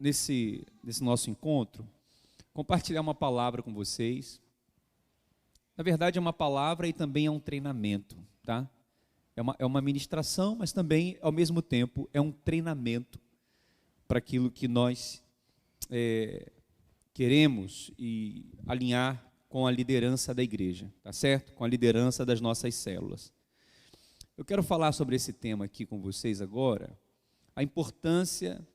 nesse nosso encontro, compartilhar uma palavra com vocês. Na verdade, é uma palavra e também é um treinamento, tá? É uma ministração, mas também, ao mesmo tempo, é um treinamento para aquilo que nós queremos e alinhar com a liderança da igreja, tá certo? Com a liderança das nossas células. Eu quero falar sobre esse tema aqui com vocês agora, a importância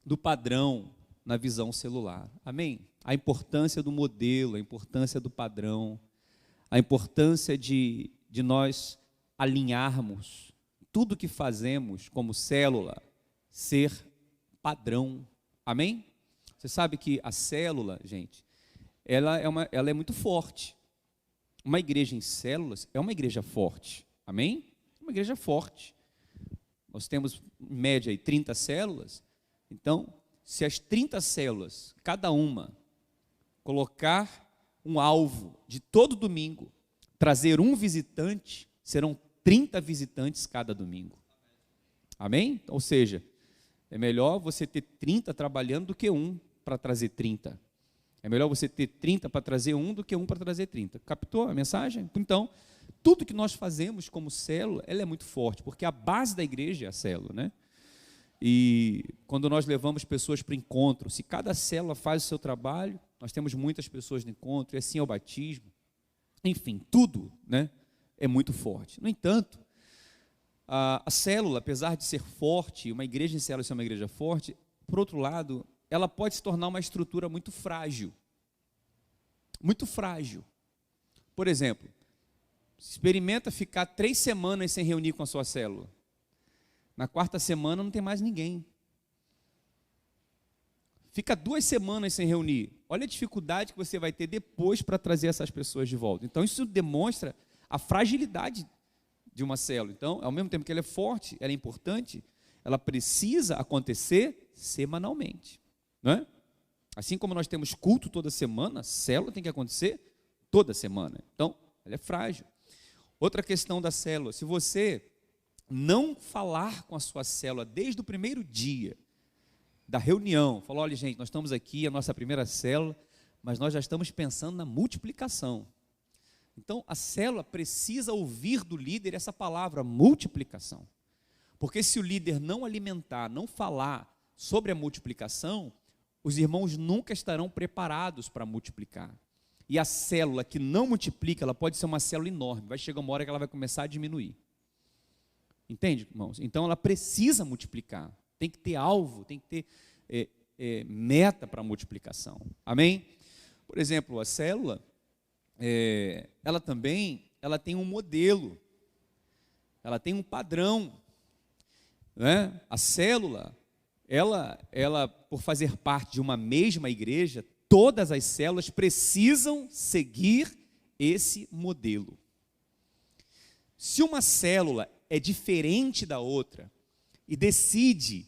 do padrão na visão celular. Amém? A importância do modelo, a importância do padrão, a importância de nós alinharmos tudo que fazemos como célula ser padrão. Amém? Você sabe que a célula, gente, ela é muito forte. Uma igreja em células é uma igreja forte. Amém? Uma igreja forte. Nós temos, em média, aí, 30 células. Então, se as 30 células, cada uma, colocar um alvo de todo domingo, trazer um visitante, serão 30 visitantes cada domingo. Amém? Ou seja, é melhor você ter 30 trabalhando do que um para trazer 30. É melhor você ter 30 para trazer um do que um para trazer 30. Captou a mensagem? Então, tudo que nós fazemos como célula, ela é muito forte, porque a base da igreja é a célula, né? E quando nós levamos pessoas para o encontro, se cada célula faz o seu trabalho, nós temos muitas pessoas no encontro, e assim é o batismo. Enfim, tudo, né, é muito forte. No entanto, a célula, apesar de ser forte, uma igreja em célula ser uma igreja forte, por outro lado, ela pode se tornar uma estrutura muito frágil. Muito frágil. Por exemplo, experimenta ficar 3 semanas sem reunir com a sua célula. Na 4ª semana não tem mais ninguém. Fica 2 semanas sem reunir. Olha a dificuldade que você vai ter depois para trazer essas pessoas de volta. Então, isso demonstra a fragilidade de uma célula. Então, ao mesmo tempo que ela é forte, ela é importante, ela precisa acontecer semanalmente. Não é? Assim como nós temos culto toda semana, a célula tem que acontecer toda semana. Então, ela é frágil. Outra questão da célula, se você não falar com a sua célula desde o primeiro dia da reunião, falar, olha gente, nós estamos aqui, a nossa primeira célula, mas nós já estamos pensando na multiplicação. Então, a célula precisa ouvir do líder essa palavra, multiplicação. Porque se o líder não alimentar, não falar sobre a multiplicação, os irmãos nunca estarão preparados para multiplicar. E a célula que não multiplica, ela pode ser uma célula enorme, vai chegar uma hora que ela vai começar a diminuir. Entende, irmãos? Então ela precisa multiplicar, tem que ter alvo, tem que ter meta para multiplicação. Amém? Por exemplo, a célula, ela tem um modelo, ela tem um padrão. Né? A célula, ela, por fazer parte de uma mesma igreja, todas as células precisam seguir esse modelo. Se uma célula é diferente da outra e decide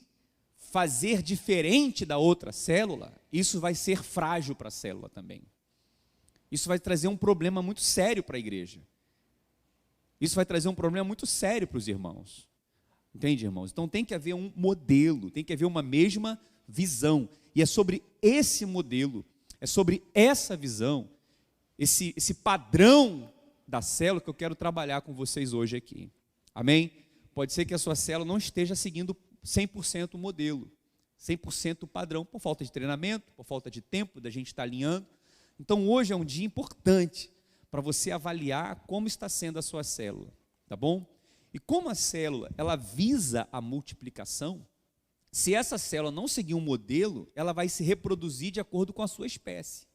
fazer diferente da outra célula, isso vai ser frágil para a célula também. Isso vai trazer um problema muito sério para a igreja. Isso vai trazer um problema muito sério para os irmãos. Entende, irmãos? Então tem que haver um modelo, tem que haver uma mesma visão. E é sobre esse modelo, é sobre essa visão, esse padrão da célula que eu quero trabalhar com vocês hoje aqui. Amém? Pode ser que a sua célula não esteja seguindo 100% o modelo, 100% o padrão, por falta de treinamento, por falta de tempo da gente estar alinhando. Então hoje é um dia importante para você avaliar como está sendo a sua célula, tá bom? E como a célula, ela visa a multiplicação, se essa célula não seguir um modelo, ela vai se reproduzir de acordo com a sua espécie.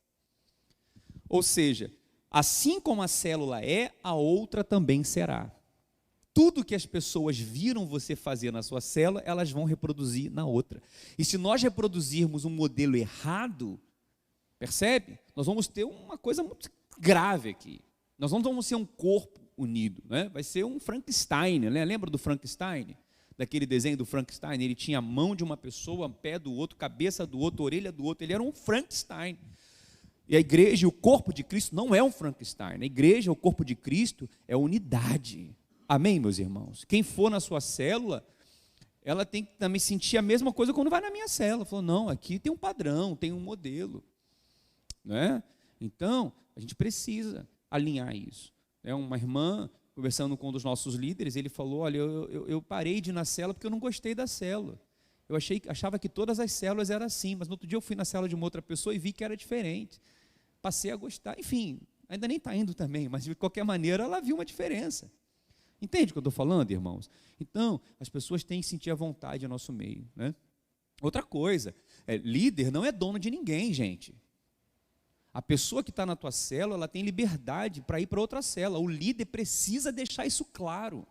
Ou seja, assim como a célula é, a outra também será. Tudo que as pessoas viram você fazer na sua célula, elas vão reproduzir na outra. E se nós reproduzirmos um modelo errado, percebe? Nós vamos ter uma coisa muito grave aqui. Nós não vamos ser um corpo unido, né? Vai ser um Frankenstein, né? Lembra do Frankenstein? Daquele desenho do Frankenstein? Ele tinha a mão de uma pessoa, pé do outro, cabeça do outro, orelha do outro. Ele era um Frankenstein. E a igreja, o corpo de Cristo não é um Frankenstein. A igreja, o corpo de Cristo, é unidade. Amém, meus irmãos? Quem for na sua célula, ela tem que também sentir a mesma coisa quando vai na minha célula. Falou, não, aqui tem um padrão, tem um modelo. Né? Então, a gente precisa alinhar isso. Uma irmã, conversando com um dos nossos líderes, ele falou, olha, eu parei de ir na célula porque eu não gostei da célula. Eu achava que todas as células eram assim, mas no outro dia eu fui na célula de uma outra pessoa e vi que era diferente. Passei a gostar, enfim, ainda nem está indo também, mas de qualquer maneira ela viu uma diferença. Entende o que eu estou falando, irmãos? Então, as pessoas têm que sentir a vontade no nosso meio. Né? Outra coisa, líder não é dono de ninguém, gente. A pessoa que está na tua célula, ela tem liberdade para ir para outra célula. O líder precisa deixar isso claro.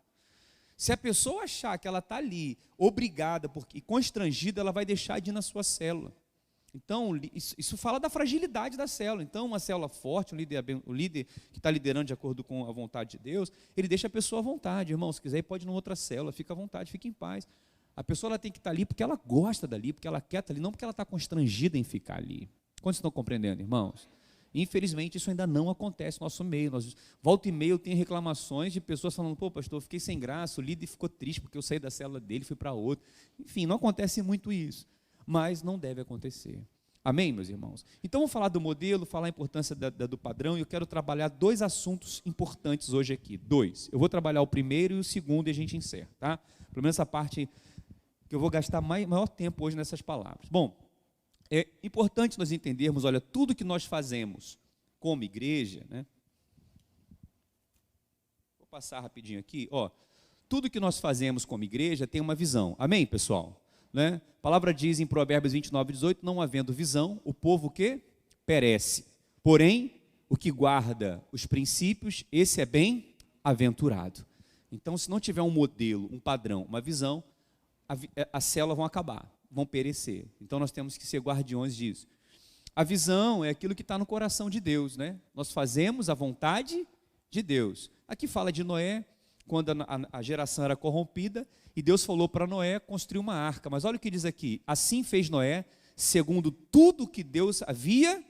Se a pessoa achar que ela está ali, obrigada e constrangida, ela vai deixar de ir na sua célula. Então, isso fala da fragilidade da célula. Então, uma célula forte, o líder que está liderando de acordo com a vontade de Deus, ele deixa a pessoa à vontade. Irmão, se quiser ir, pode ir numa outra célula, fica à vontade, fica em paz. A pessoa ela tem que estar ali porque ela gosta dali, porque ela quer estar ali, não porque ela está constrangida em ficar ali. Quantos estão compreendendo, irmãos? Infelizmente, isso ainda não acontece no nosso meio. Volta e meia eu tenho reclamações de pessoas falando, pô, pastor, eu fiquei sem graça, o líder ficou triste porque eu saí da célula dele e fui para outra. Enfim, não acontece muito isso, mas não deve acontecer. Amém, meus irmãos? Então, vamos falar do modelo, falar a importância do padrão, e eu quero trabalhar 2 assuntos importantes hoje aqui. 2. Eu vou trabalhar o primeiro e o segundo e a gente encerra, tá? Pelo menos essa parte que eu vou gastar maior tempo hoje nessas palavras. Bom, é importante nós entendermos, olha, tudo que nós fazemos como igreja, né? Vou passar rapidinho aqui, ó. Tudo que nós fazemos como igreja tem uma visão. Amém, pessoal? Né? A palavra diz em Provérbios 29:18, não havendo visão, o povo que perece. Porém, o que guarda os princípios, esse é bem-aventurado. Então, se não tiver um modelo, um padrão, uma visão, as células vão acabar, vão perecer. Então, nós temos que ser guardiões disso. A visão é aquilo que está no coração de Deus, né? Nós fazemos a vontade de Deus. Aqui fala de Noé, quando a geração era corrompida, e Deus falou para Noé construir uma arca. Mas olha o que diz aqui, assim fez Noé, segundo tudo que Deus havia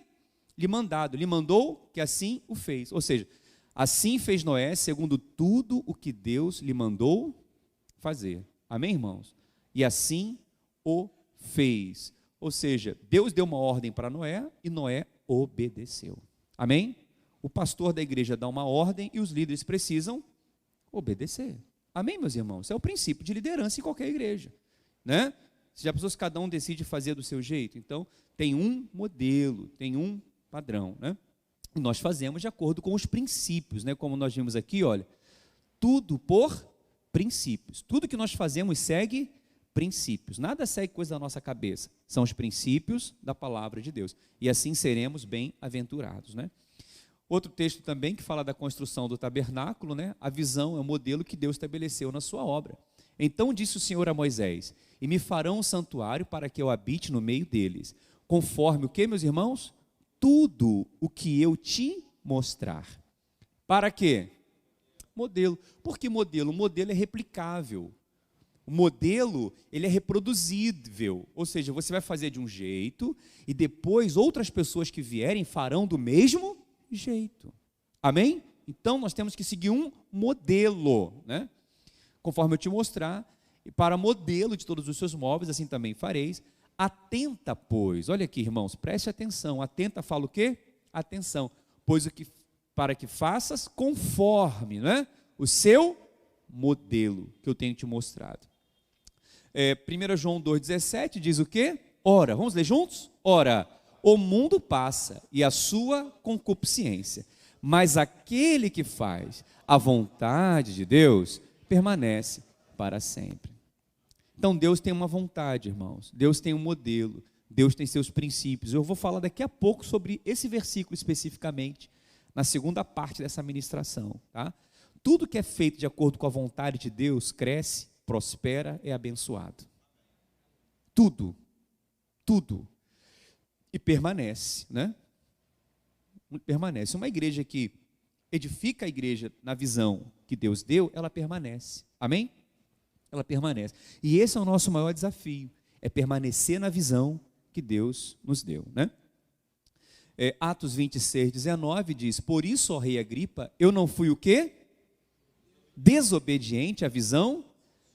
lhe mandado. Lhe mandou que assim o fez. Ou seja, assim fez Noé, segundo tudo o que Deus lhe mandou fazer. Amém, irmãos? E assim o fez. Ou seja, Deus deu uma ordem para Noé e Noé obedeceu. Amém? O pastor da igreja dá uma ordem e os líderes precisam obedecer. Amém, meus irmãos? Esse é o princípio de liderança em qualquer igreja. Né? Se já pensou se cada um decide fazer do seu jeito? Então, tem um modelo, tem um padrão. Né? E nós fazemos de acordo com os princípios. Né? Como nós vimos aqui, olha, tudo por princípios. Tudo que nós fazemos segue princípios. Nada segue coisa da nossa cabeça. São os princípios da palavra de Deus. E assim seremos bem-aventurados. Né? Outro texto também que fala da construção do tabernáculo, né? A visão é o modelo que Deus estabeleceu na sua obra. Então disse o Senhor a Moisés, e me farão um santuário para que eu habite no meio deles, conforme o que, meus irmãos? Tudo o que eu te mostrar. Para quê? Modelo. Por que modelo? O modelo é replicável. O modelo, ele é reproduzível, ou seja, você vai fazer de um jeito e depois outras pessoas que vierem farão do mesmo jeito. Amém? Então, nós temos que seguir um modelo, né? Conforme eu te mostrar, e para modelo de todos os seus móveis, assim também fareis. Atenta, pois, olha aqui, irmãos, preste atenção. Atenta fala o quê? Atenção, pois para que faças conforme, né? O seu modelo que eu tenho te mostrado. 1 João 2,17 diz o quê? Ora, vamos ler juntos? Ora, o mundo passa e a sua concupiscência, mas aquele que faz a vontade de Deus permanece para sempre. Então Deus tem uma vontade, irmãos. Deus tem um modelo. Deus tem seus princípios. Eu vou falar daqui a pouco sobre esse versículo especificamente, na segunda parte dessa ministração, tá? Tudo que é feito de acordo com a vontade de Deus cresce, prospera, é abençoado. Tudo. Tudo. E permanece, né? Permanece. Uma igreja que edifica a igreja na visão que Deus deu, ela permanece. Amém? Ela permanece. E esse é o nosso maior desafio, é permanecer na visão que Deus nos deu, né? Atos 26:19 diz, por isso, ó rei Agripa, eu não fui o quê? Desobediente à visão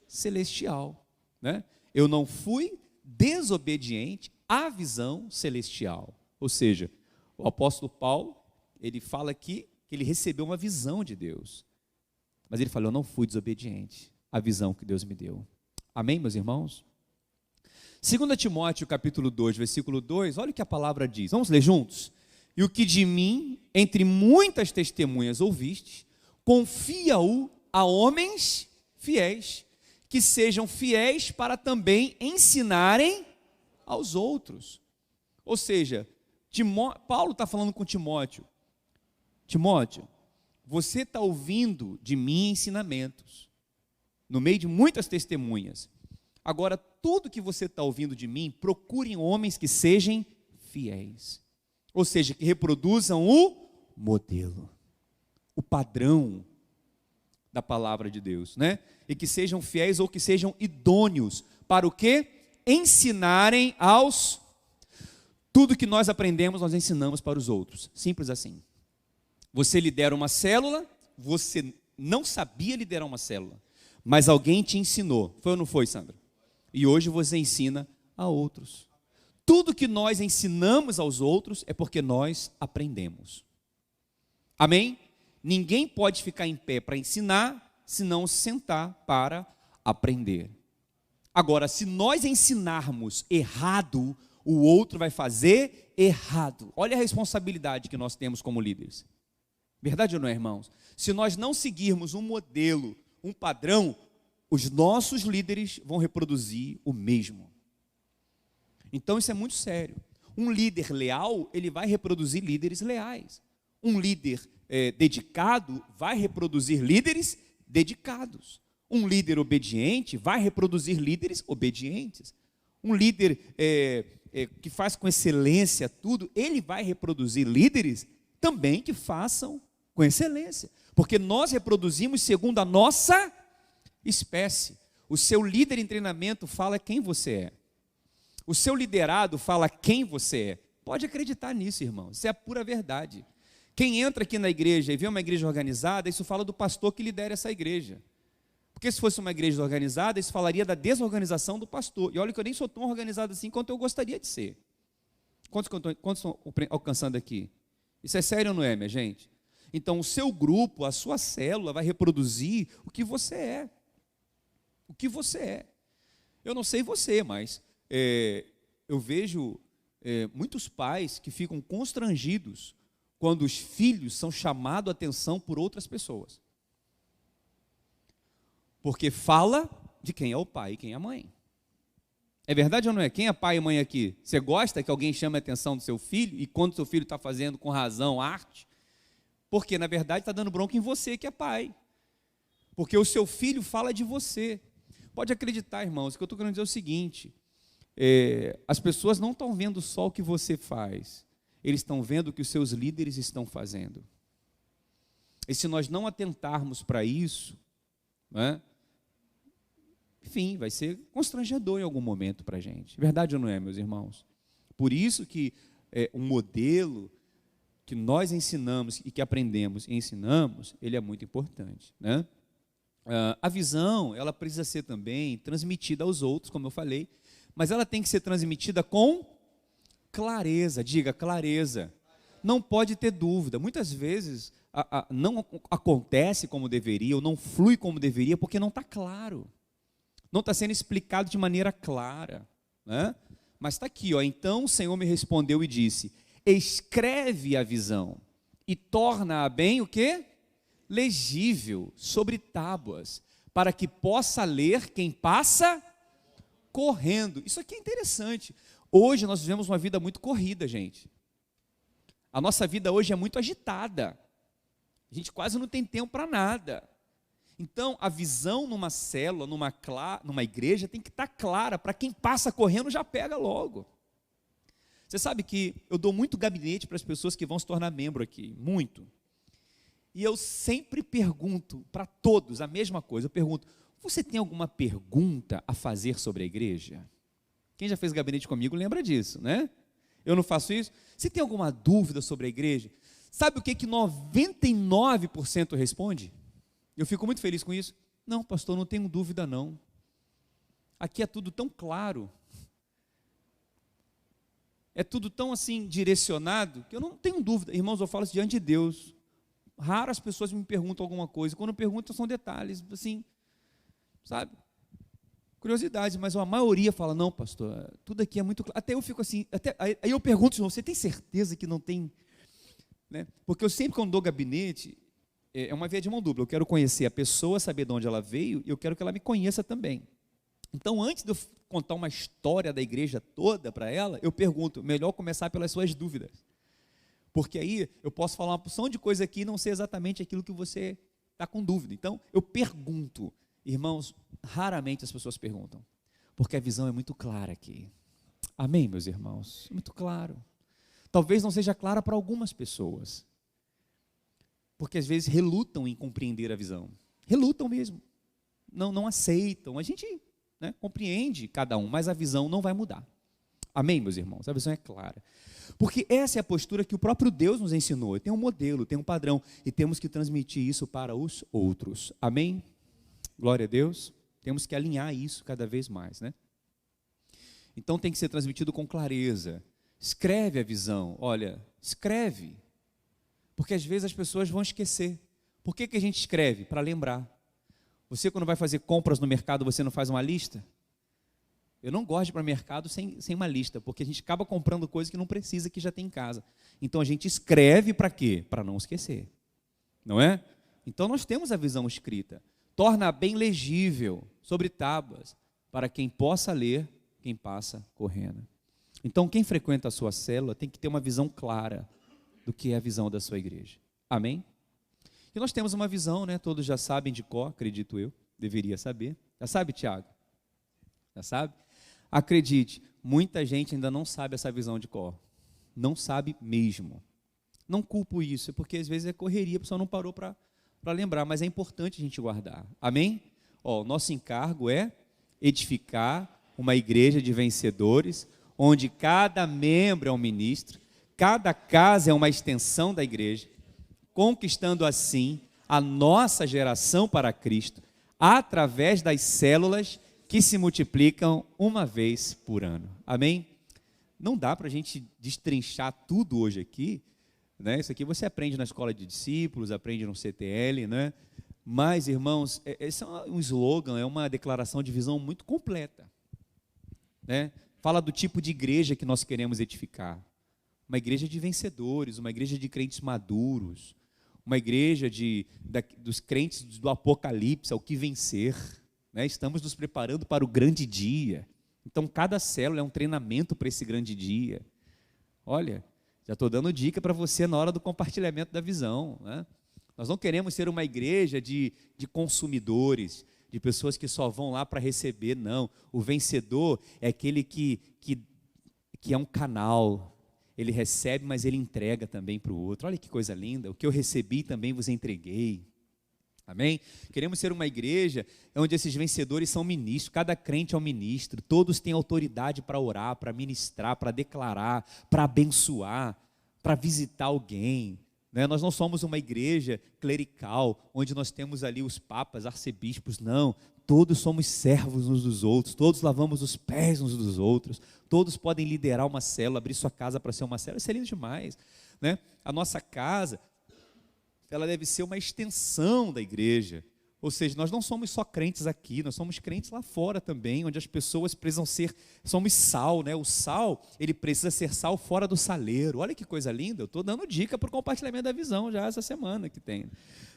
celestial, né? Eu não fui desobediente à visão celestial. Ou seja, o apóstolo Paulo, ele fala aqui que ele recebeu uma visão de Deus. Mas ele falou, eu não fui desobediente à visão que Deus me deu. Amém, meus irmãos? 2 Timóteo, capítulo 2, versículo 2, olha o que a palavra diz. Vamos ler juntos? E o que de mim, entre muitas testemunhas ouviste, confia-o a homens fiéis, que sejam fiéis para também ensinarem aos outros. Ou seja, Paulo está falando com Timóteo. Timóteo, você está ouvindo de mim ensinamentos, no meio de muitas testemunhas. Agora, tudo que você está ouvindo de mim, procurem homens que sejam fiéis. Ou seja, que reproduzam o modelo, o padrão da palavra de Deus, né? E que sejam fiéis ou que sejam idôneos para o quê? Ensinarem aos... Tudo que nós aprendemos, nós ensinamos para os outros. Simples assim. Você lidera uma célula, você não sabia liderar uma célula, mas alguém te ensinou. Foi ou não foi, Sandra? E hoje você ensina a outros. Tudo que nós ensinamos aos outros é porque nós aprendemos. Amém? Ninguém pode ficar em pé para ensinar, se não sentar para aprender. Agora, se nós ensinarmos errado, o outro vai fazer errado. Olha a responsabilidade que nós temos como líderes. Verdade ou não é, irmãos? Se nós não seguirmos um modelo, um padrão, os nossos líderes vão reproduzir o mesmo. Então isso é muito sério. Um líder leal, ele vai reproduzir líderes leais. Um líder dedicado vai reproduzir líderes dedicados. Um líder obediente vai reproduzir líderes obedientes. Um líder que faz com excelência tudo, ele vai reproduzir líderes também que façam com excelência. Porque nós reproduzimos segundo a nossa espécie. O seu líder em treinamento fala quem você é. O seu liderado fala quem você é. Pode acreditar nisso, irmão. Isso é a pura verdade. Quem entra aqui na igreja e vê uma igreja organizada, isso fala do pastor que lidera essa igreja. Porque se fosse uma igreja organizada, isso falaria da desorganização do pastor. E olha que eu nem sou tão organizado assim quanto eu gostaria de ser. Quantos estão alcançando aqui? Isso é sério ou não é, minha gente? Então, o seu grupo, a sua célula vai reproduzir o que você é. O que você é. Eu não sei você, mas eu vejo muitos pais que ficam constrangidos quando os filhos são chamados a atenção por outras pessoas. Porque fala de quem é o pai e quem é a mãe. É verdade ou não é? Quem é pai e mãe aqui? Você gosta que alguém chame a atenção do seu filho e quando seu filho está fazendo com razão arte? Porque, na verdade, está dando bronca em você que é pai. Porque o seu filho fala de você. Pode acreditar, irmãos, que eu estou querendo dizer o seguinte, as pessoas não estão vendo só o que você faz, eles estão vendo o que os seus líderes estão fazendo. E se nós não atentarmos para isso, né, enfim, vai ser constrangedor em algum momento para a gente. Verdade ou não é, meus irmãos? Por isso que o modelo que nós ensinamos e que aprendemos e ensinamos, ele é muito importante, né? A visão, ela precisa ser também transmitida aos outros, como eu falei, mas ela tem que ser transmitida com clareza, diga clareza. Não pode ter dúvida. Muitas vezes não acontece como deveria, ou não flui como deveria, porque não está claro. Não está sendo explicado de maneira clara, né? Mas está aqui, ó. Então o Senhor me respondeu e disse, escreve a visão e torna-a bem o quê? Legível sobre tábuas, para que possa ler quem passa correndo. Isso aqui é interessante. Hoje nós vivemos uma vida muito corrida, gente. A nossa vida hoje é muito agitada. A gente quase não tem tempo para nada. Então, a visão numa célula, numa igreja, tem que estar clara, para quem passa correndo já pega logo. Você sabe que eu dou muito gabinete para as pessoas que vão se tornar membro aqui, muito. E eu sempre pergunto para todos a mesma coisa. Eu pergunto, você tem alguma pergunta a fazer sobre a igreja? Quem já fez gabinete comigo lembra disso, né? Eu não faço isso? Você tem alguma dúvida sobre a igreja? Sabe o que 99% responde? Eu fico muito feliz com isso. Não, pastor, não tenho dúvida não. Aqui é tudo tão claro, é tudo tão assim direcionado, que eu não tenho dúvida. Irmãos, eu falo isso diante de Deus. Raras pessoas me perguntam alguma coisa. Quando perguntam, são detalhes, assim, sabe? Curiosidades, mas a maioria fala, não, pastor, tudo aqui é muito claro. Até eu fico assim, aí eu pergunto, você tem certeza que não tem? Né? Porque eu sempre, quando dou gabinete, é uma via de mão dupla. Eu quero conhecer a pessoa, saber de onde ela veio, e eu quero que ela me conheça também. Então, antes de eu contar uma história da igreja toda para ela, eu pergunto, melhor começar pelas suas dúvidas. Porque aí eu posso falar uma porção de coisa aqui e não ser exatamente aquilo que você está com dúvida. Então, eu pergunto. Irmãos, raramente as pessoas perguntam, porque a visão é muito clara aqui. Amém, meus irmãos? Muito claro. Talvez não seja clara para algumas pessoas, porque às vezes relutam em compreender a visão. Relutam mesmo. Não aceitam. A gente, né, compreende cada um, mas a visão não vai mudar. Amém, meus irmãos? A visão é clara. Porque essa é a postura que o próprio Deus nos ensinou. Tem um modelo, tem um padrão, e temos que transmitir isso para os outros. Amém? Glória a Deus. Temos que alinhar isso cada vez mais, né? Então tem que ser transmitido com clareza. Escreve a visão. Olha, escreve. Porque às vezes as pessoas vão esquecer. Por que a gente escreve? Para lembrar. Você, quando vai fazer compras no mercado, você não faz uma lista? Eu não gosto de ir para o mercado sem uma lista, porque a gente acaba comprando coisas que não precisa, que já tem em casa. Então a gente escreve para quê? Para não esquecer. Não é? Então nós temos a visão escrita. Torna bem legível, sobre tábuas, para quem possa ler, quem passa correndo. Então quem frequenta a sua célula tem que ter uma visão clara do que é a visão da sua igreja. Amém? E nós temos uma visão, né? Todos já sabem de cor, acredito eu, deveria saber. Já sabe, Tiago? Já sabe? Acredite, muita gente ainda não sabe essa visão de cor. Não sabe mesmo. Não culpo isso, porque às vezes é correria, a pessoa não parou para lembrar, mas é importante a gente guardar. Amém? Ó, nosso encargo é edificar uma igreja de vencedores, onde cada membro é um ministro, cada casa é uma extensão da igreja, conquistando assim a nossa geração para Cristo, através das células que se multiplicam uma vez por ano. Amém? Não dá para a gente destrinchar tudo hoje aqui, né? Isso aqui você aprende na escola de discípulos, aprende no CTL, né? Mas, irmãos, esse é um slogan, é uma declaração de visão muito completa, né? Fala do tipo de igreja que nós queremos edificar. Uma igreja de vencedores, uma igreja de crentes maduros, uma igreja dos crentes do Apocalipse, ao que vencer, né? Estamos nos preparando para o grande dia. Então, cada célula é um treinamento para esse grande dia. Olha, já estou dando dica para você na hora do compartilhamento da visão, né? Nós não queremos ser uma igreja de consumidores, de pessoas que só vão lá para receber, não. O vencedor é aquele que é um canal. Ele recebe, mas ele entrega também para o outro. Olha que coisa linda. O que eu recebi também vos entreguei. Amém? Queremos ser uma igreja onde esses vencedores são ministros. Cada crente é um ministro. Todos têm autoridade para orar, para ministrar, para declarar, para abençoar, para visitar alguém. Né? Nós não somos uma igreja clerical, onde nós temos ali os papas, arcebispos. Não. Todos somos servos uns dos outros, todos lavamos os pés uns dos outros, todos podem liderar uma célula, abrir sua casa para ser uma célula. Isso é lindo demais, né? A nossa casa, ela deve ser uma extensão da igreja. Ou seja, nós não somos só crentes aqui, nós somos crentes lá fora também, onde as pessoas precisam somos sal, né? O sal, ele precisa ser sal fora do saleiro. Olha que coisa linda, eu estou dando dica para o compartilhamento da visão já essa semana que tem,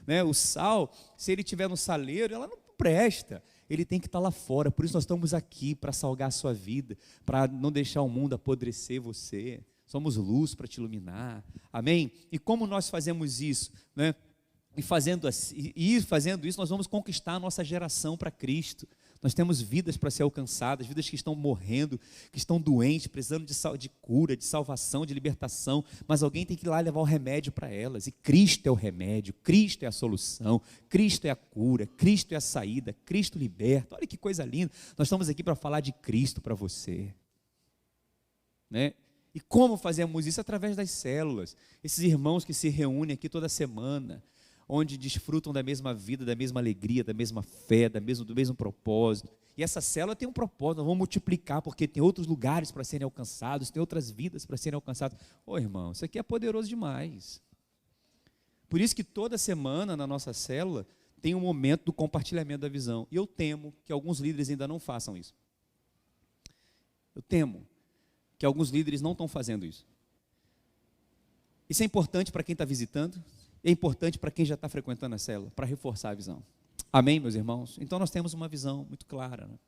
né? O sal, se ele estiver no saleiro, ela não presta, ele tem que estar lá fora. Por isso nós estamos aqui, para salgar a sua vida, para não deixar o mundo apodrecer você. Somos luz para te iluminar, amém? E como nós fazemos isso, né? E fazendo isso, nós vamos conquistar a nossa geração para Cristo. Nós temos vidas para ser alcançadas, vidas que estão morrendo, que estão doentes, precisando de cura, de salvação, de libertação, mas alguém tem que ir lá levar o remédio para elas, e Cristo é o remédio, Cristo é a solução, Cristo é a cura, Cristo é a saída, Cristo liberta. Olha que coisa linda, nós estamos aqui para falar de Cristo para você, né? E como fazemos isso? Através das células, esses irmãos que se reúnem aqui toda semana, onde desfrutam da mesma vida, da mesma alegria, da mesma fé, do mesmo propósito. E essa célula tem um propósito, nós vamos multiplicar, porque tem outros lugares para serem alcançados, tem outras vidas para serem alcançadas. Ô irmão, isso aqui é poderoso demais. Por isso que toda semana na nossa célula tem um momento do compartilhamento da visão. E eu temo que alguns líderes ainda não façam isso. Eu temo que alguns líderes não estão fazendo isso. Isso é importante para quem está visitando, é importante para quem já está frequentando a célula, para reforçar a visão. Amém, meus irmãos? Então nós temos uma visão muito clara, né?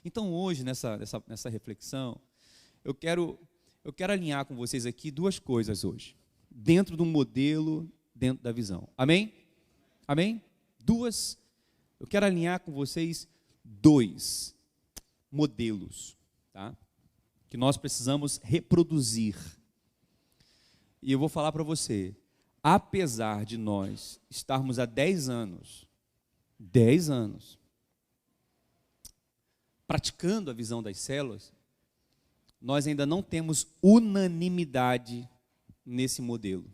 Então hoje, nessa reflexão, eu quero alinhar com vocês aqui duas coisas hoje, dentro do modelo, dentro da visão. Amém? Amém? Eu quero alinhar com vocês 2 modelos, tá? Que nós precisamos reproduzir. E eu vou falar para você, apesar de nós estarmos há 10 anos praticando a visão das células, nós ainda não temos unanimidade nesse modelo.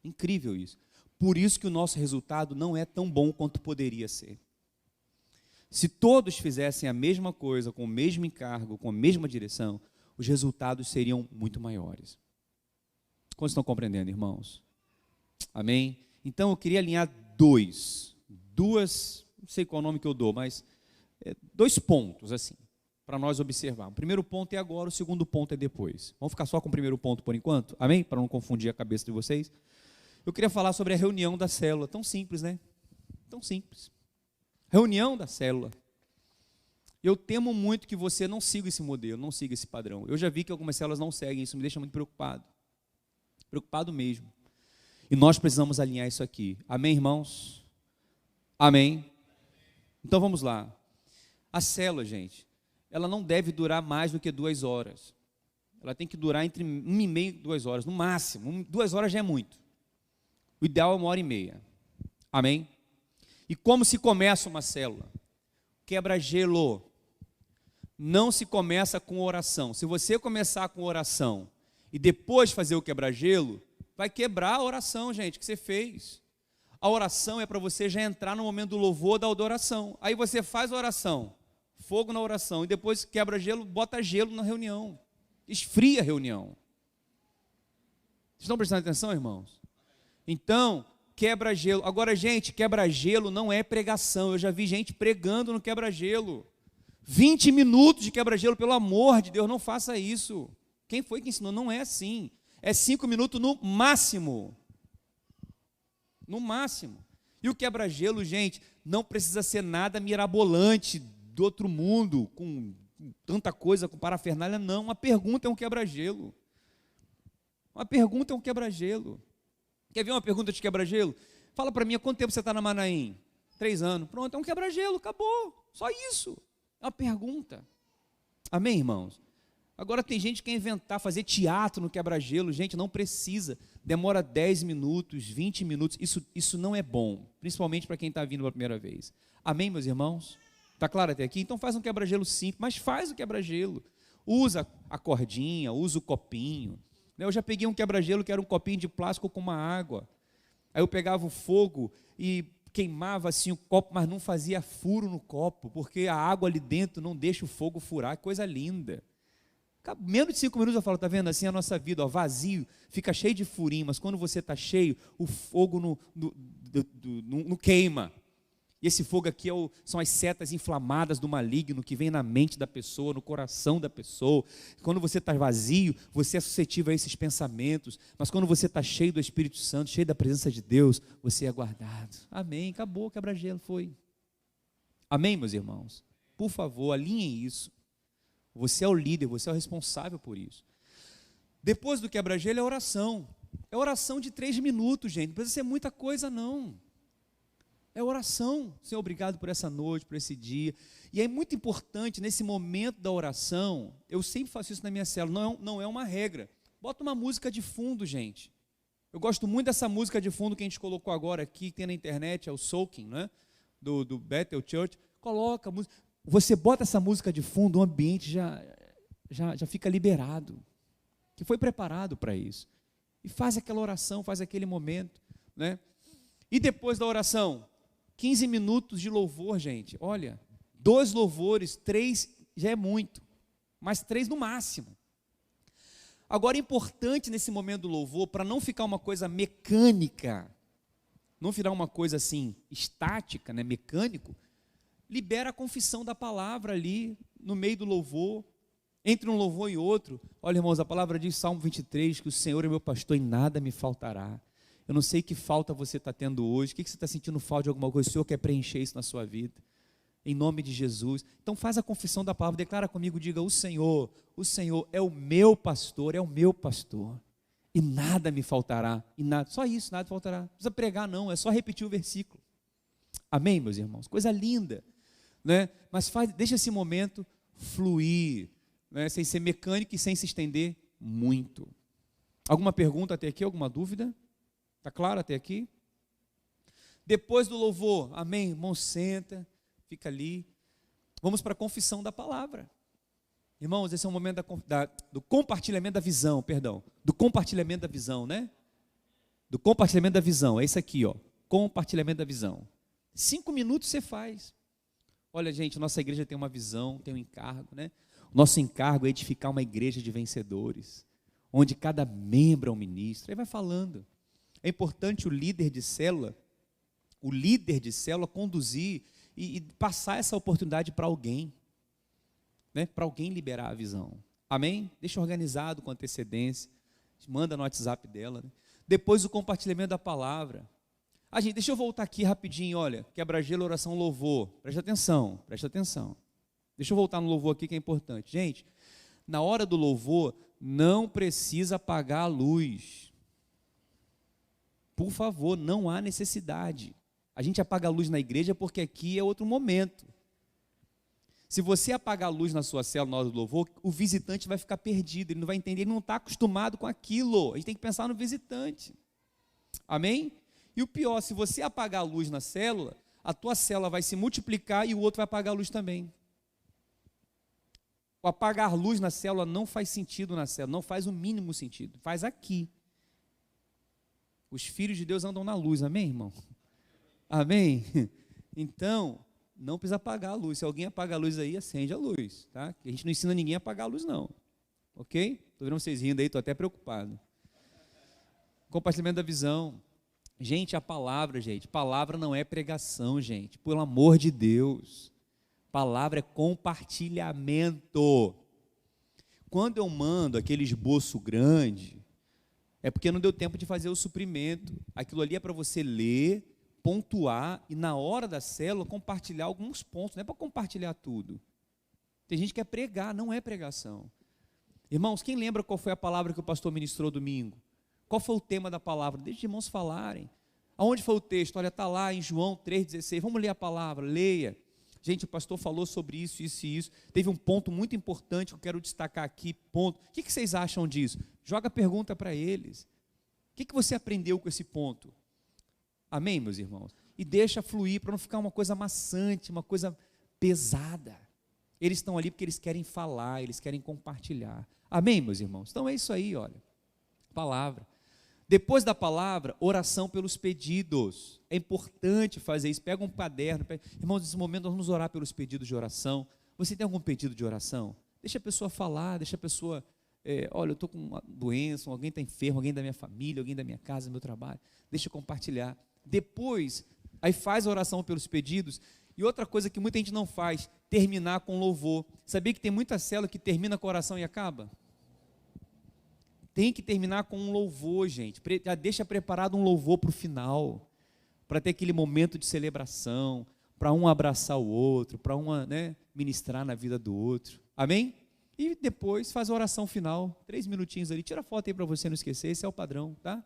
Incrível isso. Por isso que o nosso resultado não é tão bom quanto poderia ser. Se todos fizessem a mesma coisa, com o mesmo encargo, com a mesma direção, os resultados seriam muito maiores. Como estão compreendendo, irmãos? Amém? Então eu queria alinhar duas, não sei qual nome que eu dou, mas 2 pontos, assim, para nós observar. O primeiro ponto é agora, o segundo ponto é depois. Vamos ficar só com o primeiro ponto por enquanto? Amém? Para não confundir a cabeça de vocês. Eu queria falar sobre a reunião da célula. Tão simples, né? Tão simples. Reunião da célula. Eu temo muito que você não siga esse modelo, não siga esse padrão. Eu já vi que algumas células não seguem, isso me deixa muito preocupado. Preocupado mesmo. E nós precisamos alinhar isso aqui. Amém, irmãos? Amém? Então vamos lá. A célula, gente, ela não deve durar mais do que 2 horas. Ela tem que durar entre 1h30 e 2 horas, no máximo. 2 horas já é muito. O ideal é 1h30. Amém? E como se começa uma célula? Quebra-gelo. Não se começa com oração. Se você começar com oração e depois fazer o quebra-gelo, vai quebrar a oração, gente, que você fez. A oração é para você já entrar no momento do louvor, da adoração. Aí você faz a oração, fogo na oração, e depois quebra gelo, bota gelo na reunião. Esfria a reunião. Vocês estão prestando atenção, irmãos? Então, quebra-gelo. Agora, gente, quebra-gelo não é pregação. Eu já vi gente pregando no quebra-gelo. 20 minutos de quebra-gelo, pelo amor de Deus, não faça isso. Quem foi que ensinou? Não é assim. É 5 minutos no máximo. No máximo. E o quebra-gelo, gente, não precisa ser nada mirabolante do outro mundo, com tanta coisa, com parafernália, não. Uma pergunta é um quebra-gelo. Uma pergunta é um quebra-gelo. Quer ver uma pergunta de quebra-gelo? Fala para mim, há quanto tempo você está na Manaim? 3 anos. Pronto, é um quebra-gelo, acabou. Só isso. É uma pergunta. Amém, irmãos? Agora tem gente que quer inventar, fazer teatro no quebra-gelo. Gente, não precisa. Demora 10 minutos, 20 minutos. Isso não é bom, principalmente para quem está vindo pela primeira vez. Amém, meus irmãos? Está claro até aqui? Então faz um quebra-gelo simples, mas faz o quebra-gelo. Usa a cordinha, usa o copinho. Eu já peguei um quebra-gelo que era um copinho de plástico com uma água. Aí eu pegava o fogo e queimava assim o copo, mas não fazia furo no copo, porque a água ali dentro não deixa o fogo furar. Coisa linda. Menos de 5 minutos eu falo, está vendo assim a nossa vida, ó, vazio, fica cheio de furinho, mas quando você está cheio, o fogo não queima. E esse fogo aqui são as setas inflamadas do maligno que vem na mente da pessoa, no coração da pessoa. Quando você está vazio, você é suscetível a esses pensamentos, mas quando você está cheio do Espírito Santo, cheio da presença de Deus, você é guardado. Amém, acabou, quebra-gelo, foi. Amém, meus irmãos? Por favor, alinhem isso. Você é o líder, você é o responsável por isso. Depois do quebra-gelo é oração. É oração de 3 minutos, gente. Não precisa ser muita coisa, não. É oração. Senhor, obrigado por essa noite, por esse dia. E é muito importante, nesse momento da oração, eu sempre faço isso na minha célula, não é uma regra. Bota uma música de fundo, gente. Eu gosto muito dessa música de fundo que a gente colocou agora aqui, que tem na internet, é o Soaking, né? do Bethel Church. Coloca a música. Você bota essa música de fundo, o ambiente já fica liberado, que foi preparado para isso. E faz aquela oração, faz aquele momento, né? E depois da oração, 15 minutos de louvor, gente. Olha, 2 louvores, 3 já é muito, mas 3 no máximo. Agora, é importante nesse momento do louvor, para não ficar uma coisa mecânica, não virar uma coisa assim, estática, né, mecânico, libera a confissão da palavra ali, no meio do louvor, entre um louvor e outro. Olha, irmãos, a palavra diz, Salmo 23, que o Senhor é meu pastor e nada me faltará. Eu não sei que falta você está tendo hoje, o que você está sentindo falta de alguma coisa, o Senhor quer preencher isso na sua vida, em nome de Jesus. Então faz a confissão da palavra, declara comigo, diga, o Senhor é o meu pastor, e nada me faltará, e nada, só isso, nada faltará, não precisa pregar não, é só repetir o versículo. Amém, meus irmãos? Coisa linda, né? Mas deixa esse momento fluir, né? Sem ser mecânico e sem se estender muito. Alguma pergunta até aqui, alguma dúvida? Está claro até aqui? Depois do louvor, amém, irmão, senta, fica ali, vamos para a confissão da palavra. Irmãos, esse é o momento do compartilhamento da visão, do compartilhamento da visão, né? Do compartilhamento da visão, é isso aqui, ó, compartilhamento da visão. 5 minutos você faz. Olha, gente, nossa igreja tem uma visão, tem um encargo, né? O nosso encargo é edificar uma igreja de vencedores, onde cada membro é um ministro. Aí vai falando. É importante o líder de célula conduzir e passar essa oportunidade para alguém, né? Para alguém liberar a visão. Amém? Deixa organizado com antecedência, manda no WhatsApp dela, né? Depois o compartilhamento da palavra. Gente, deixa eu voltar aqui rapidinho, olha, quebra-gelo, oração, louvor, preste atenção. Deixa eu voltar no louvor aqui que é importante. Gente, na hora do louvor, não precisa apagar a luz. Por favor, não há necessidade. A gente apaga a luz na igreja porque aqui é outro momento. Se você apagar a luz na sua célula na hora do louvor, o visitante vai ficar perdido, ele não vai entender, ele não está acostumado com aquilo. A gente tem que pensar no visitante. Amém? E o pior, se você apagar a luz na célula, a tua célula vai se multiplicar e o outro vai apagar a luz também. O apagar a luz na célula não faz sentido na célula, não faz o mínimo sentido, faz aqui. Os filhos de Deus andam na luz, amém, irmão? Amém? Então, não precisa apagar a luz. Se alguém apaga a luz aí, acende a luz, tá? Que a gente não ensina ninguém a apagar a luz, não. Ok? Estou vendo vocês rindo aí, estou até preocupado. Compartilhamento da visão. Gente, palavra não é pregação, gente, pelo amor de Deus. Palavra é compartilhamento. Quando eu mando aquele esboço grande, é porque não deu tempo de fazer o suprimento. Aquilo ali é para você ler, pontuar e na hora da célula compartilhar alguns pontos, não é para compartilhar tudo. Tem gente que quer pregar, não é pregação. Irmãos, quem lembra qual foi a palavra que o pastor ministrou domingo? Qual foi o tema da palavra? Deixa os irmãos falarem. Aonde foi o texto? Olha, está lá em João 3,16. Vamos ler a palavra, leia. Gente, o pastor falou sobre isso, isso e isso. Teve um ponto muito importante que eu quero destacar aqui. Ponto. O que vocês acham disso? Joga a pergunta para eles. O que você aprendeu com esse ponto? Amém, meus irmãos? E deixa fluir para não ficar uma coisa maçante, uma coisa pesada. Eles estão ali porque eles querem falar, eles querem compartilhar. Amém, meus irmãos? Então é isso aí, olha. Palavra. Depois da palavra, oração pelos pedidos. É importante fazer isso. Pega um caderno. Irmãos, nesse momento nós vamos orar pelos pedidos de oração. Você tem algum pedido de oração? Deixa a pessoa falar, deixa a pessoa... olha, eu estou com uma doença, alguém está enfermo, alguém da minha família, alguém da minha casa, do meu trabalho. Deixa eu compartilhar. Depois, aí faz a oração pelos pedidos. E outra coisa que muita gente não faz, terminar com louvor. Sabia que tem muita célula que termina com oração e acaba? Tem que terminar com um louvor, gente. Já deixa preparado um louvor para o final, para ter aquele momento de celebração, para um abraçar o outro, para uma, ministrar na vida do outro. Amém? E depois faz a oração final, 3 minutinhos ali. Tira a foto aí para você não esquecer, esse é o padrão, tá?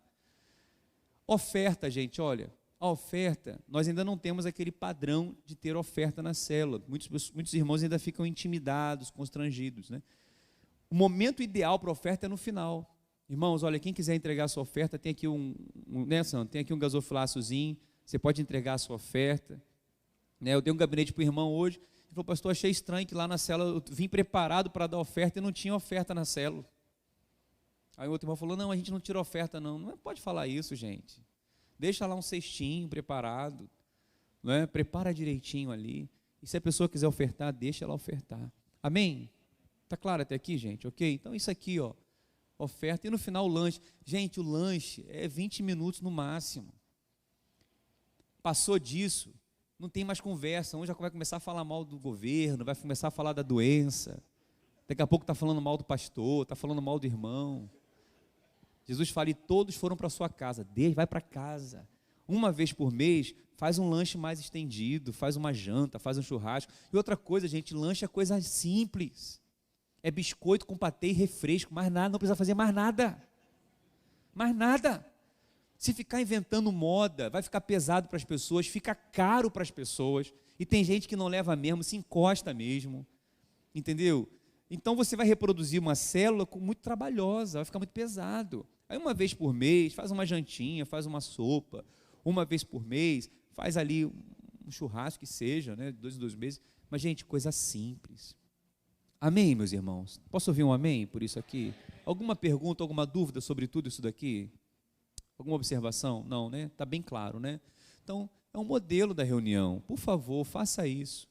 Oferta, gente, olha. A oferta, nós ainda não temos aquele padrão de ter oferta na célula. Muitos irmãos ainda ficam intimidados, constrangidos, né? O momento ideal para a oferta é no final. Irmãos, olha, quem quiser entregar a sua oferta, tem aqui tem aqui um gasofiláciozinho, você pode entregar a sua oferta. Eu dei um gabinete para o irmão hoje, ele falou, pastor, achei estranho que lá na célula eu vim preparado para dar oferta e não tinha oferta na célula. Aí o outro irmão falou, não, a gente não tira oferta não. Não pode falar isso, gente. Deixa lá um cestinho preparado, não é? Prepara direitinho ali. E se a pessoa quiser ofertar, deixa ela ofertar. Amém? Tá claro até aqui, gente? Ok? Então isso aqui, ó, oferta. E no final o lanche. Gente, o lanche é 20 minutos no máximo. Passou disso, não tem mais conversa. Um já vai começar a falar mal do governo, vai começar a falar da doença. Daqui a pouco está falando mal do pastor, está falando mal do irmão. Jesus fala, e todos foram para a sua casa. Vai para casa. Uma vez por mês, faz um lanche mais estendido, faz uma janta, faz um churrasco. E outra coisa, gente, lanche é coisa simples. É biscoito com patê e refresco, mais nada, não precisa fazer mais nada. Mais nada. Se ficar inventando moda, vai ficar pesado para as pessoas, fica caro para as pessoas. E tem gente que não leva mesmo, se encosta mesmo. Entendeu? Então você vai reproduzir uma célula muito trabalhosa, vai ficar muito pesado. Aí uma vez por mês, faz uma jantinha, faz uma sopa. Uma vez por mês, faz ali um churrasco que seja, né, 2 em 2 meses. Mas, gente, coisa simples. Amém, meus irmãos? Posso ouvir um amém por isso aqui? Alguma pergunta, alguma dúvida sobre tudo isso daqui? Alguma observação? Não, né? Está bem claro, né? Então, é um modelo da reunião. Por favor, faça isso.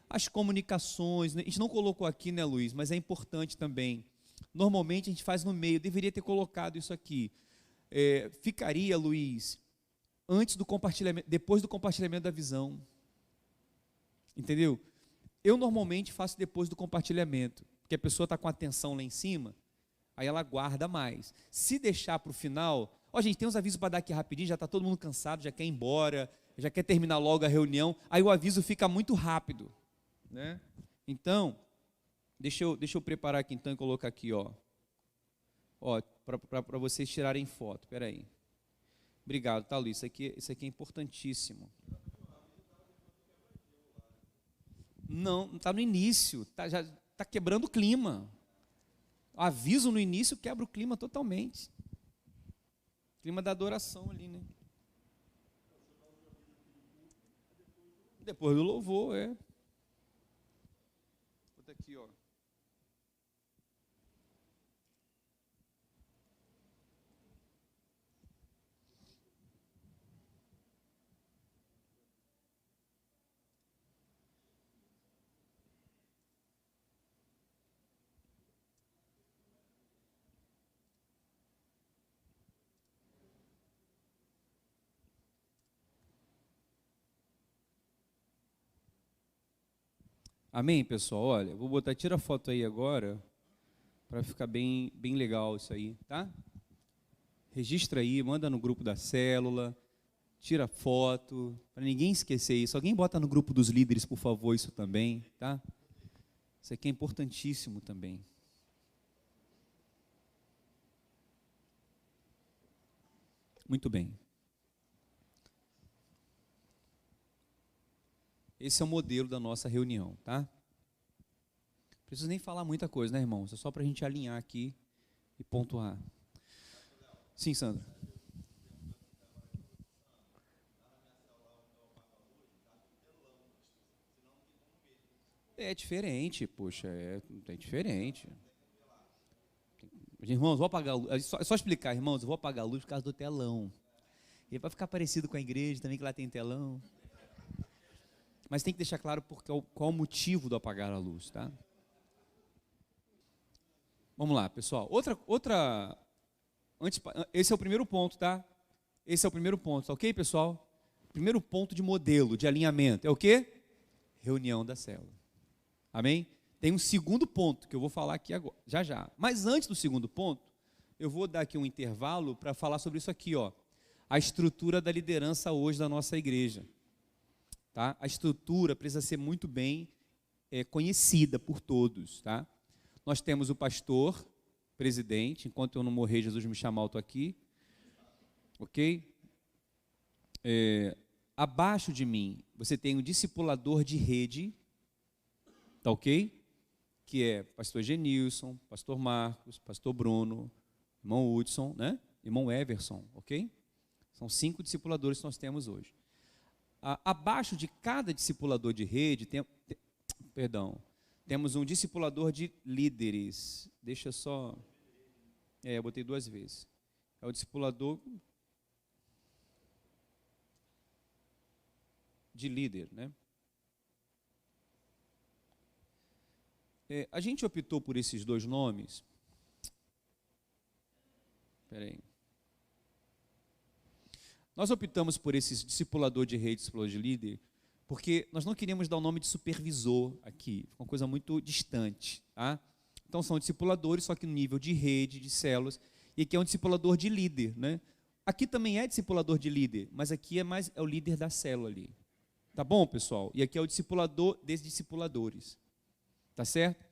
As comunicações, a gente não colocou aqui, né, Luiz, mas é importante também. Normalmente a gente faz no meio, deveria ter colocado isso aqui. Ficaria, Luiz, antes do compartilhamento, depois do compartilhamento da visão. Entendeu? Eu normalmente faço depois do compartilhamento, porque a pessoa está com a atenção lá em cima, aí ela guarda mais. Se deixar para o final, gente, tem uns avisos para dar aqui rapidinho, já está todo mundo cansado, já quer ir embora, já quer terminar logo a reunião, aí o aviso fica muito rápido, né? Então, deixa eu preparar aqui então e colocar aqui, ó para vocês tirarem foto. Espera aí. Obrigado, tá, Luiz? Isso aqui é importantíssimo. Não está no início, já está quebrando o clima. O aviso no início quebra o clima totalmente. Clima da adoração ali, né? Depois do louvor, Bota aqui, ó. Amém, pessoal? Olha, vou botar, tira a foto aí agora, para ficar bem legal isso aí, tá? Registra aí, manda no grupo da célula, tira foto, para ninguém esquecer isso. Alguém bota no grupo dos líderes, por favor, isso também, tá? Isso aqui é importantíssimo também. Muito bem. Esse é o modelo da nossa reunião, tá? Não preciso nem falar muita coisa, né, irmãos? É só para a gente alinhar aqui e pontuar. Sim, Sandra. É diferente, poxa, é diferente. Irmãos, vou apagar a luz. É só explicar, irmãos, eu vou apagar a luz por causa do telão. E para ficar parecido com a igreja também, que lá tem telão. Mas tem que deixar claro qual o motivo do apagar a luz, tá? Vamos lá, pessoal. Esse é o primeiro ponto, tá? Esse é o primeiro ponto, tá ok, pessoal? Primeiro ponto de modelo, de alinhamento, é o quê? Reunião da célula. Amém? Tem um segundo ponto que eu vou falar aqui agora, já. Mas antes do segundo ponto, eu vou dar aqui um intervalo para falar sobre isso aqui, ó. A estrutura da liderança hoje da nossa igreja. Tá? A estrutura precisa ser muito bem conhecida por todos, tá? Nós temos o pastor, presidente, enquanto eu não morrer, Jesus me chamar, eu estou aqui, ok? Abaixo de mim, você tem um discipulador de rede, tá ok? Que é pastor Genilson, pastor Marcos, pastor Bruno, irmão Hudson, né? Irmão Everson, ok? São 5 discipuladores que nós temos hoje. Abaixo de cada discipulador de rede, temos um discipulador de líderes. Deixa só... eu botei 2 vezes. É o discipulador de líder, né? A gente optou por esses dois nomes. Espera aí. Nós optamos por esse discipulador de rei, discipulador de líder, porque nós não queríamos dar o nome de supervisor aqui, uma coisa muito distante, tá? Então são discipuladores, só que no nível de rede, de células, e aqui é um discipulador de líder, né? Aqui também é discipulador de líder, mas aqui é o líder da célula ali. Tá bom, pessoal? E aqui é o discipulador dos discipuladores. Tá certo?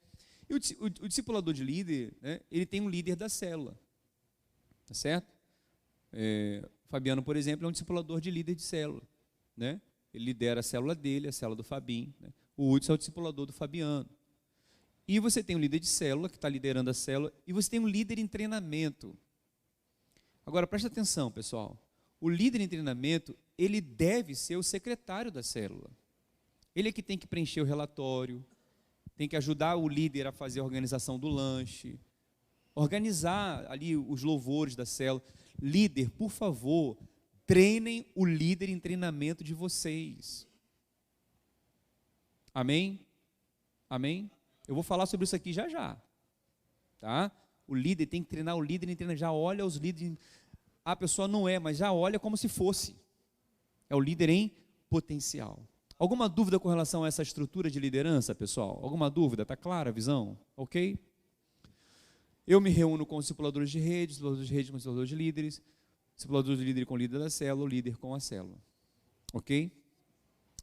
E o discipulador de líder, né, ele tem um líder da célula. Tá certo? O Fabiano, por exemplo, é um discipulador de líder de célula, né? Ele lidera a célula dele, a célula do Fabinho, né? O Hudson é o discipulador do Fabiano. E você tem um líder de célula, que está liderando a célula, e você tem um líder em treinamento. Agora, presta atenção, pessoal. O líder em treinamento, ele deve ser o secretário da célula. Ele é que tem que preencher o relatório, tem que ajudar o líder a fazer a organização do lanche, organizar ali os louvores da célula. Líder, por favor, treinem o líder em treinamento de vocês. Amém? Amém? Eu vou falar sobre isso aqui já já. Tá? O líder tem que treinar o líder em treinamento. Já olha os líderes. A pessoa não é, mas já olha como se fosse. É o líder em potencial. Alguma dúvida com relação a essa estrutura de liderança, pessoal? Alguma dúvida? Está clara a visão? Ok? Eu me reúno com os discipuladores de rede com os discipuladores de líderes, discipuladores de líder com o líder da célula, o líder com a célula. Ok?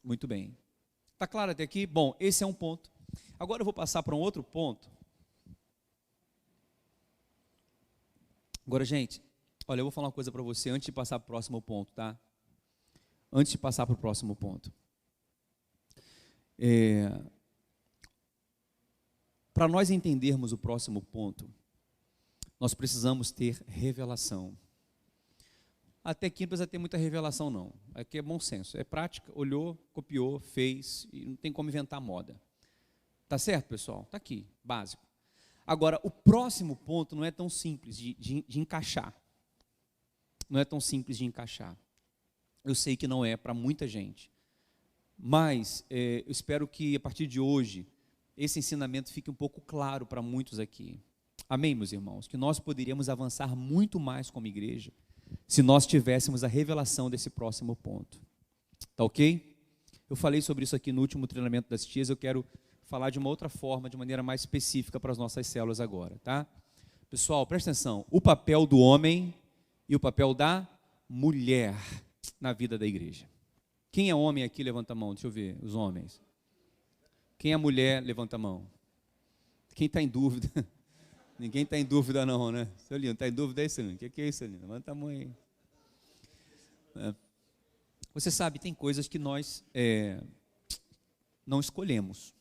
Muito bem. Está claro até aqui? Bom, esse é um ponto. Agora eu vou passar para um outro ponto. Agora, gente, olha, eu vou falar uma coisa para você antes de passar para o próximo ponto, tá? Antes de passar para o próximo ponto. Para nós entendermos o próximo ponto, nós precisamos ter revelação. Até aqui não precisa ter muita revelação, não. Aqui é bom senso, é prática, olhou, copiou, fez, e não tem como inventar moda. Tá certo, pessoal? Tá aqui, básico. Agora, o próximo ponto não é tão simples de encaixar. Não é tão simples de encaixar. Eu sei que não é para muita gente. Mas eu espero que, a partir de hoje, esse ensinamento fique um pouco claro para muitos aqui. Amém, meus irmãos? Que nós poderíamos avançar muito mais como igreja se nós tivéssemos a revelação desse próximo ponto. Tá ok? Eu falei sobre isso aqui no último treinamento das tias, eu quero falar de uma outra forma, de maneira mais específica para as nossas células agora, tá? Pessoal, presta atenção, o papel do homem e o papel da mulher na vida da igreja. Quem é homem aqui, levanta a mão, deixa eu ver, os homens. Quem é mulher, levanta a mão. Quem está em dúvida? Ninguém está em dúvida não, né? Seu Lino, está em dúvida aí, seu Lino? O que é isso, Lino? Levanta a mão aí. Você sabe, tem coisas que nós não escolhemos.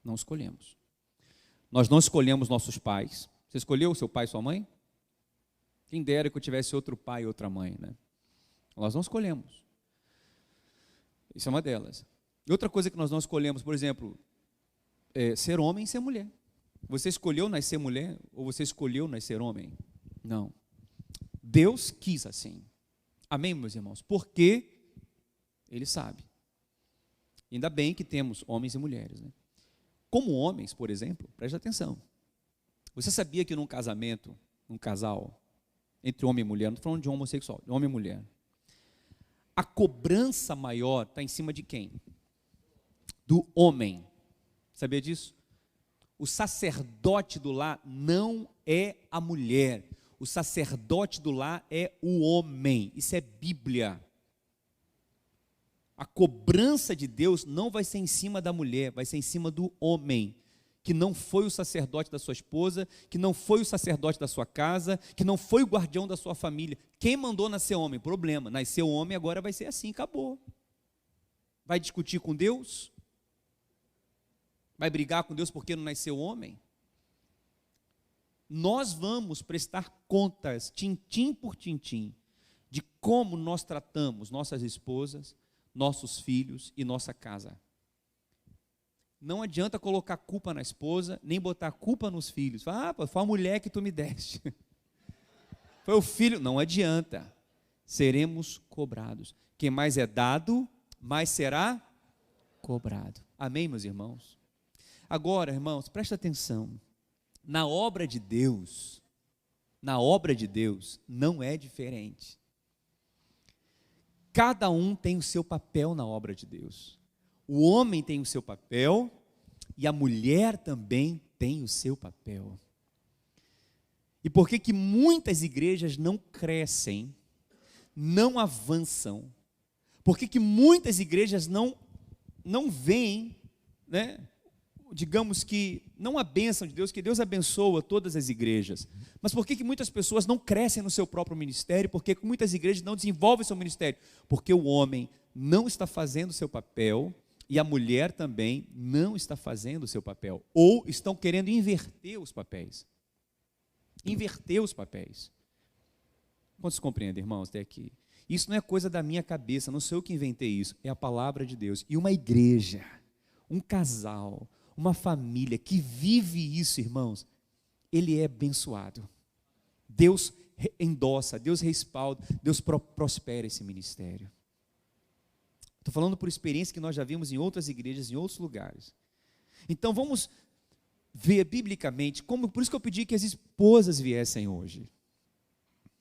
Não escolhemos. Nós não escolhemos nossos pais. Você escolheu o seu pai e sua mãe? Quem dera que eu tivesse outro pai e outra mãe, né? Nós não escolhemos. Isso é uma delas. E outra coisa que nós não escolhemos, por exemplo, ser homem e ser mulher. Você escolheu nascer mulher ou você escolheu nascer homem? Não. Deus quis assim. Amém, meus irmãos? Porque Ele sabe. Ainda bem que temos homens e mulheres, né? Como homens, por exemplo, preste atenção. Você sabia que num casamento, num casal, entre homem e mulher, não estou falando de homossexual, de homem e mulher, a cobrança maior está em cima de quem? Do homem. Sabia disso? O sacerdote do lar não é a mulher. O sacerdote do lar é o homem. Isso é Bíblia. A cobrança de Deus não vai ser em cima da mulher, vai ser em cima do homem, que não foi o sacerdote da sua esposa, que não foi o sacerdote da sua casa, que não foi o guardião da sua família. Quem mandou nascer homem? Problema, nasceu homem, agora vai ser assim, acabou. Vai discutir com Deus? Vai brigar com Deus porque não nasceu homem? Nós vamos prestar contas, tintim por tintim, de como nós tratamos nossas esposas, nossos filhos e nossa casa. Não adianta colocar culpa na esposa, nem botar culpa nos filhos. Foi a mulher que tu me deste. Foi o filho. Não adianta. Seremos cobrados. Quem mais é dado, mais será cobrado. Amém, meus irmãos? Agora, irmãos, presta atenção. Na obra de Deus não é diferente. Cada um tem o seu papel na obra de Deus. O homem tem o seu papel e a mulher também tem o seu papel. E por que que muitas igrejas não crescem, não avançam? Por que que muitas igrejas não veem, né? Digamos que, não a bênção de Deus, que Deus abençoa todas as igrejas, mas por que que muitas pessoas não crescem no seu próprio ministério? Por que muitas igrejas não desenvolvem seu ministério? Porque o homem não está fazendo o seu papel e a mulher também não está fazendo o seu papel, ou estão querendo inverter os papéis. Inverter os papéis. Quantos compreendem, irmãos, até aqui? Isso não é coisa da minha cabeça, não sou eu que inventei isso, é a palavra de Deus. E uma igreja, um casal, uma família que vive isso, irmãos, ele é abençoado. Deus endossa, Deus respalda, Deus prospera esse ministério. Estou falando por experiência que nós já vimos em outras igrejas, em outros lugares. Então vamos ver biblicamente, por isso que eu pedi que as esposas viessem hoje.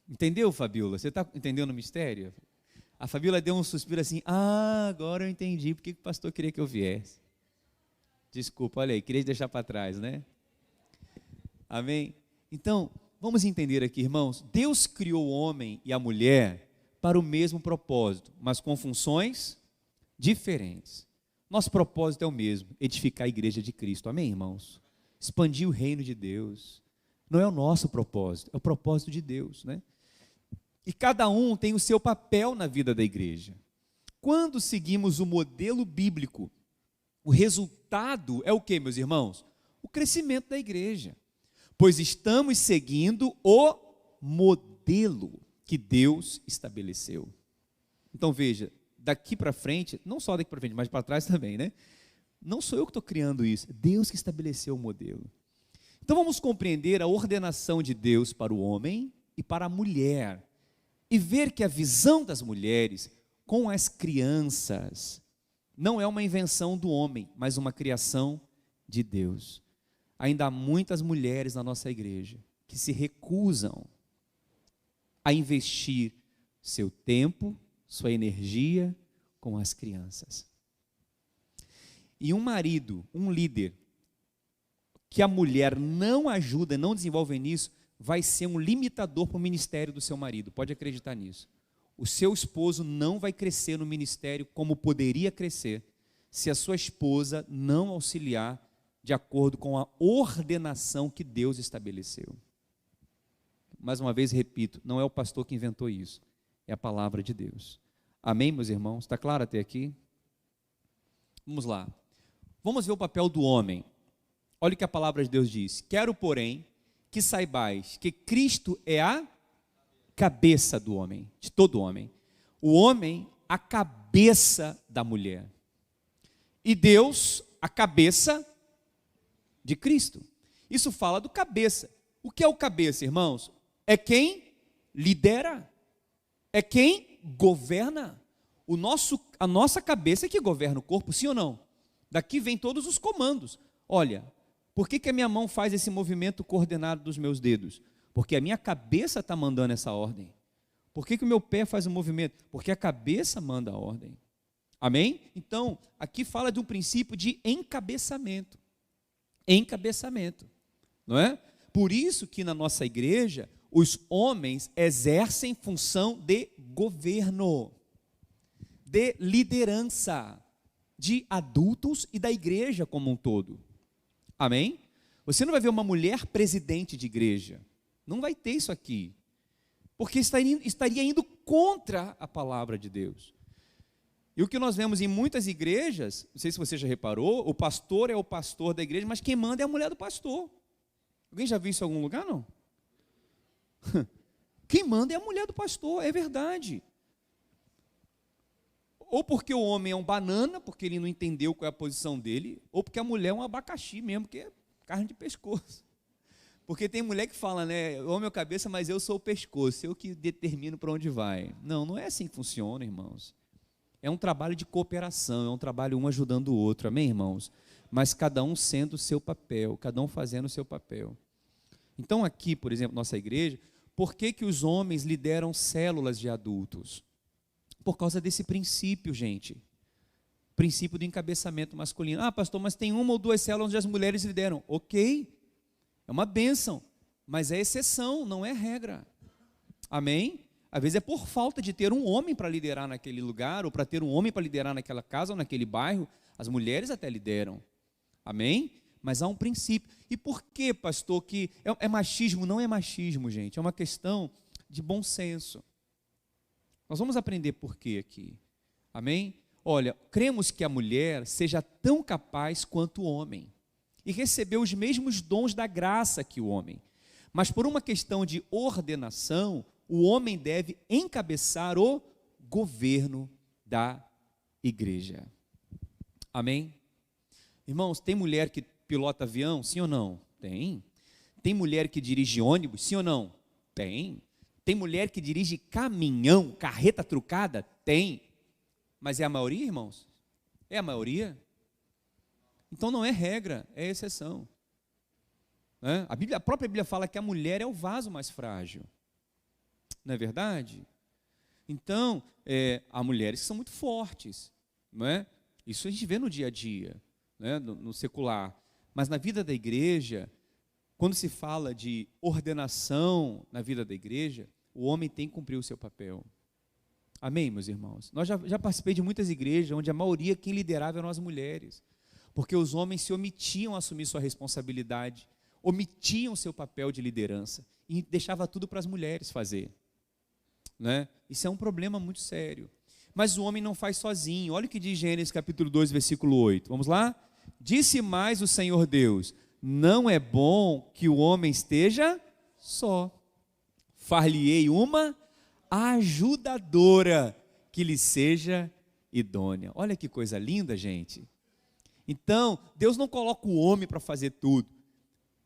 Entendeu, Fabiola? Você está entendendo o mistério? A Fabiola deu um suspiro assim, agora eu entendi porque o pastor queria que eu viesse. Desculpa, olha aí, queria deixar para trás, né? Amém? Então, vamos entender aqui, irmãos, Deus criou o homem e a mulher para o mesmo propósito, mas com funções diferentes. Nosso propósito é o mesmo, edificar a igreja de Cristo, amém, irmãos? Expandir o reino de Deus. Não é o nosso propósito, é o propósito de Deus, né? E cada um tem o seu papel na vida da igreja. Quando seguimos o modelo bíblico, o resultado é o que, meus irmãos? O crescimento da igreja. Pois estamos seguindo o modelo que Deus estabeleceu. Então veja, daqui para frente, não só daqui para frente, mas para trás também, né? Não sou eu que estou criando isso, é Deus que estabeleceu o modelo. Então vamos compreender a ordenação de Deus para o homem e para a mulher, e ver que a visão das mulheres com as crianças não é uma invenção do homem, mas uma criação de Deus. Ainda há muitas mulheres na nossa igreja que se recusam a investir seu tempo, sua energia com as crianças. E um marido, um líder, que a mulher não ajuda, não desenvolve nisso, vai ser um limitador para o ministério do seu marido, pode acreditar nisso. O seu esposo não vai crescer no ministério como poderia crescer, se a sua esposa não auxiliar de acordo com a ordenação que Deus estabeleceu. Mais uma vez repito, não é o pastor que inventou isso, é a palavra de Deus. Amém, meus irmãos? Está claro até aqui? Vamos lá. Vamos ver o papel do homem. Olha o que a palavra de Deus diz. Quero, porém, que saibais que Cristo é a cabeça do homem, de todo homem. O homem, a cabeça da mulher. E Deus, a cabeça de Cristo. Isso fala do cabeça. O que é o cabeça, irmãos? É quem lidera. É quem governa. A nossa cabeça é que governa o corpo, sim ou não? Daqui vem todos os comandos. Olha, por que a minha mão faz esse movimento coordenado dos meus dedos? Porque a minha cabeça está mandando essa ordem. Por que o meu pé faz o movimento? Porque a cabeça manda a ordem. Amém? Então, aqui fala de um princípio de encabeçamento. Encabeçamento. Não é? Por isso que na nossa igreja, os homens exercem função de governo, de liderança, de adultos e da igreja como um todo. Amém? Você não vai ver uma mulher presidente de igreja. Não vai ter isso aqui. Porque estaria indo contra a palavra de Deus. E o que nós vemos em muitas igrejas, não sei se você já reparou, o pastor é o pastor da igreja, mas quem manda é a mulher do pastor. Alguém já viu isso em algum lugar, não? Quem manda é a mulher do pastor, é verdade. Ou porque o homem é um banana, porque ele não entendeu qual é a posição dele, ou porque a mulher é um abacaxi mesmo, que é carne de pescoço. Porque tem mulher que fala, né, o homem é a cabeça, mas eu sou o pescoço, eu que determino para onde vai. Não, não é assim que funciona, irmãos. É um trabalho de cooperação, é um trabalho um ajudando o outro, amém, irmãos? Mas cada um sendo o seu papel, cada um fazendo o seu papel. Então aqui, por exemplo, nossa igreja, por que que os homens lideram células de adultos? Por causa desse princípio, gente. Princípio do encabeçamento masculino. Ah, pastor, mas tem uma ou duas células onde as mulheres lideram. Ok, é uma bênção, mas é exceção, não é regra. Amém? Às vezes é por falta de ter um homem para liderar naquele lugar, ou para ter um homem para liderar naquela casa ou naquele bairro. As mulheres até lideram. Amém? Mas há um princípio. E por que, pastor, que é machismo? Não é machismo, gente. É uma questão de bom senso. Nós vamos aprender por quê aqui. Amém? Olha, cremos que a mulher seja tão capaz quanto o homem. E recebeu os mesmos dons da graça que o homem. Mas por uma questão de ordenação, o homem deve encabeçar o governo da igreja. Amém? Irmãos, tem mulher que pilota avião, sim ou não? Tem. Tem mulher que dirige ônibus, sim ou não? Tem. Tem mulher que dirige caminhão, carreta trucada? Tem. Mas é a maioria, irmãos? É a maioria? Então não é regra, é exceção. A própria Bíblia fala que a mulher é o vaso mais frágil. Não é verdade? Então, há mulheres que são muito fortes, não é? Isso a gente vê no dia a dia, né? no secular. Mas na vida da igreja, quando se fala de ordenação na vida da igreja, o homem tem que cumprir o seu papel. Amém, meus irmãos? Nós já participei de muitas igrejas onde a maioria, quem liderava eram as mulheres, porque os homens se omitiam a assumir sua responsabilidade, omitiam seu papel de liderança e deixava tudo para as mulheres fazer. Né? Isso é um problema muito sério. Mas o homem não faz sozinho. Olha o que diz Gênesis capítulo 2, versículo 8. Vamos lá? Disse mais o Senhor Deus: não é bom que o homem esteja só. Far-lhe-ei uma ajudadora que lhe seja idônea. Olha que coisa linda, gente. Então, Deus não coloca o homem para fazer tudo,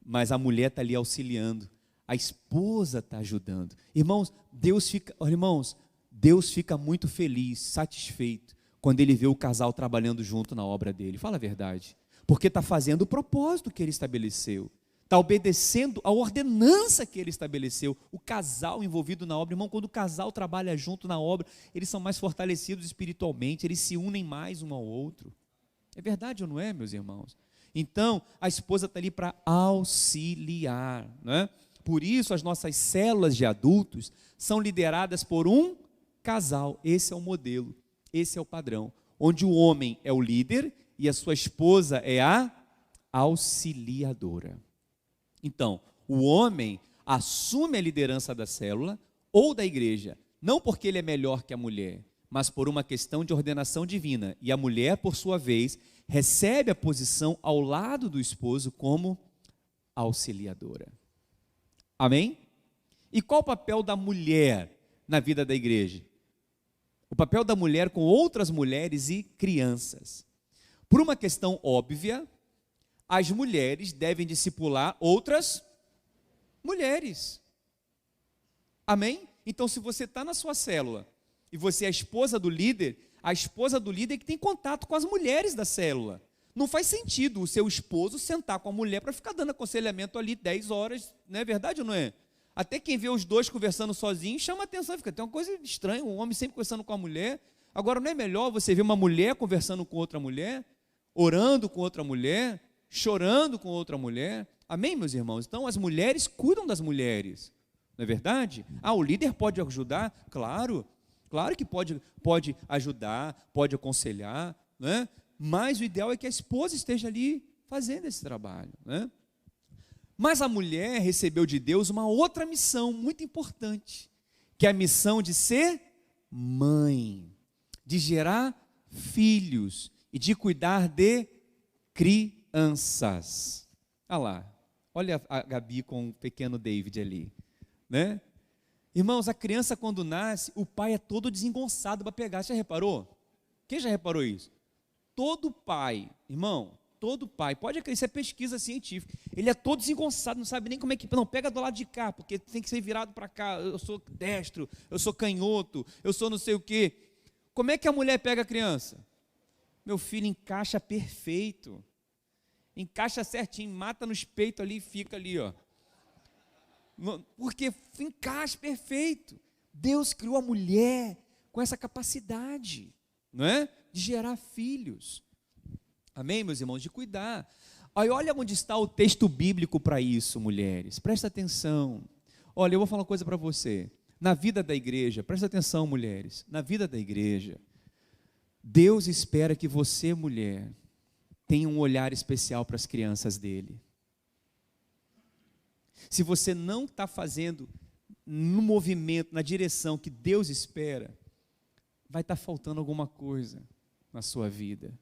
mas a mulher está ali auxiliando. A esposa está ajudando. Irmãos, Deus fica muito feliz, satisfeito, quando Ele vê o casal trabalhando junto na obra dele. Fala a verdade. Porque está fazendo o propósito que Ele estabeleceu. Está obedecendo a ordenança que Ele estabeleceu. O casal envolvido na obra. Irmão, quando o casal trabalha junto na obra, eles são mais fortalecidos espiritualmente, eles se unem mais um ao outro. É verdade ou não é, meus irmãos? Então, a esposa está ali para auxiliar, né? Por isso, as nossas células de adultos são lideradas por um casal. Esse é o modelo, esse é o padrão, onde o homem é o líder e a sua esposa é a auxiliadora. Então, o homem assume a liderança da célula ou da igreja, não porque ele é melhor que a mulher, mas por uma questão de ordenação divina. E a mulher, por sua vez, recebe a posição ao lado do esposo como auxiliadora. Amém? E qual o papel da mulher na vida da igreja? O papel da mulher com outras mulheres e crianças. Por uma questão óbvia, as mulheres devem discipular outras mulheres. Amém? Então, se você está na sua célula e você é a esposa do líder é que tem contato com as mulheres da célula. Não faz sentido o seu esposo sentar com a mulher para ficar dando aconselhamento ali 10 horas, não é verdade ou não é? Até quem vê os dois conversando sozinhos chama atenção, fica, tem uma coisa estranha, um homem sempre conversando com a mulher. Agora, não é melhor você ver uma mulher conversando com outra mulher, orando com outra mulher, chorando com outra mulher? Amém, meus irmãos? Então, as mulheres cuidam das mulheres, não é verdade? O líder pode ajudar? Claro que pode ajudar, pode aconselhar, né? Mas o ideal é que a esposa esteja ali fazendo esse trabalho, né? Mas a mulher recebeu de Deus uma outra missão muito importante, que é a missão de ser mãe, de gerar filhos e de cuidar de crianças. Olha a Gabi com o pequeno David ali, né? Irmãos, a criança quando nasce, o pai é todo desengonçado para pegar. Você já reparou? Quem já reparou isso? Todo pai, irmão, todo pai, pode acreditar, isso é pesquisa científica, ele é todo desengonçado, não sabe nem como é que, não, pega do lado de cá, porque tem que ser virado para cá, eu sou destro, eu sou canhoto, eu sou não sei o quê. Como é que a mulher pega a criança? Meu filho, encaixa perfeito. Encaixa certinho, mata nos peitos ali e fica ali, ó. Porque encaixa perfeito. Deus criou a mulher com essa capacidade, não é? De gerar filhos. Amém, meus irmãos? De cuidar. Aí, olha onde está o texto bíblico para isso, mulheres. Presta atenção. Olha, eu vou falar uma coisa para você. Na vida da igreja, presta atenção, mulheres. Na vida da igreja, Deus espera que você, mulher, tenha um olhar especial para as crianças dele. Se você não está fazendo no movimento, na direção que Deus espera, vai estar faltando alguma coisa na sua vida.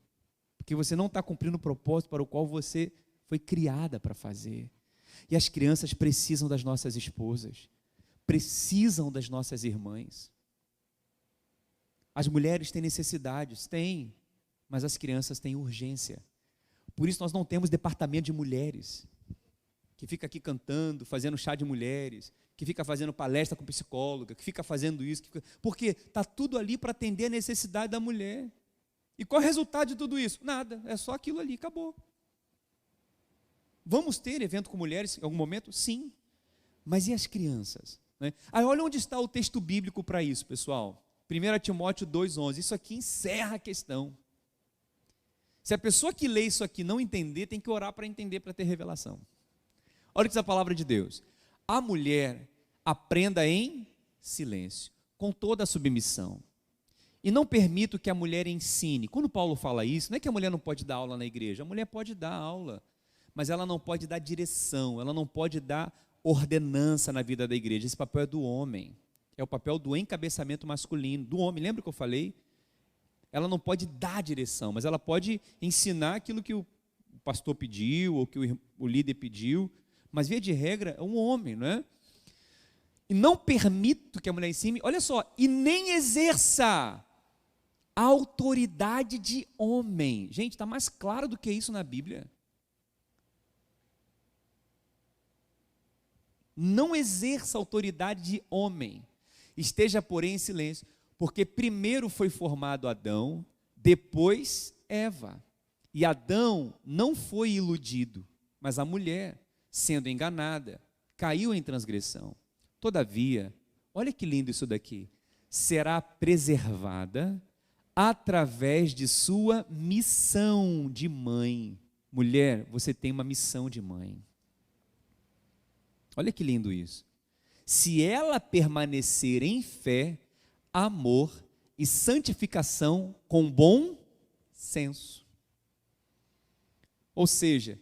Porque você não está cumprindo o propósito para o qual você foi criada para fazer. E as crianças precisam das nossas esposas, precisam das nossas irmãs. As mulheres têm necessidades, têm, mas as crianças têm urgência. Por isso nós não temos departamento de mulheres, que fica aqui cantando, fazendo chá de mulheres, que fica fazendo palestra com psicóloga, que fica fazendo isso, porque está tudo ali para atender a necessidade da mulher. E qual é o resultado de tudo isso? Nada, é só aquilo ali, acabou. Vamos ter evento com mulheres em algum momento? Sim. Mas e as crianças? Né? Aí olha onde está o texto bíblico para isso, pessoal. 1 Timóteo 2,11. Isso aqui encerra a questão. Se a pessoa que lê isso aqui não entender, tem que orar para entender, para ter revelação. Olha o que diz a palavra de Deus. A mulher aprenda em silêncio, com toda a submissão. E não permito que a mulher ensine. Quando Paulo fala isso, não é que a mulher não pode dar aula na igreja. A mulher pode dar aula, mas ela não pode dar direção, ela não pode dar ordenança na vida da igreja. Esse papel é do homem. É o papel do encabeçamento masculino, do homem. Lembra que eu falei? Ela não pode dar direção, mas ela pode ensinar aquilo que o pastor pediu, ou que o líder pediu. Mas, via de regra, é um homem, não é? E não permito que a mulher ensine, olha só, e nem exerça a autoridade de homem. Gente, está mais claro do que isso na Bíblia. Não exerça a autoridade de homem. Esteja, porém, em silêncio, porque primeiro foi formado Adão, depois Eva. E Adão não foi iludido, mas a mulher, sendo enganada, caiu em transgressão. Todavia, olha que lindo isso daqui, será preservada através de sua missão de mãe. Mulher, você tem uma missão de mãe. Olha que lindo isso. Se ela permanecer em fé, amor e santificação com bom senso. Ou seja,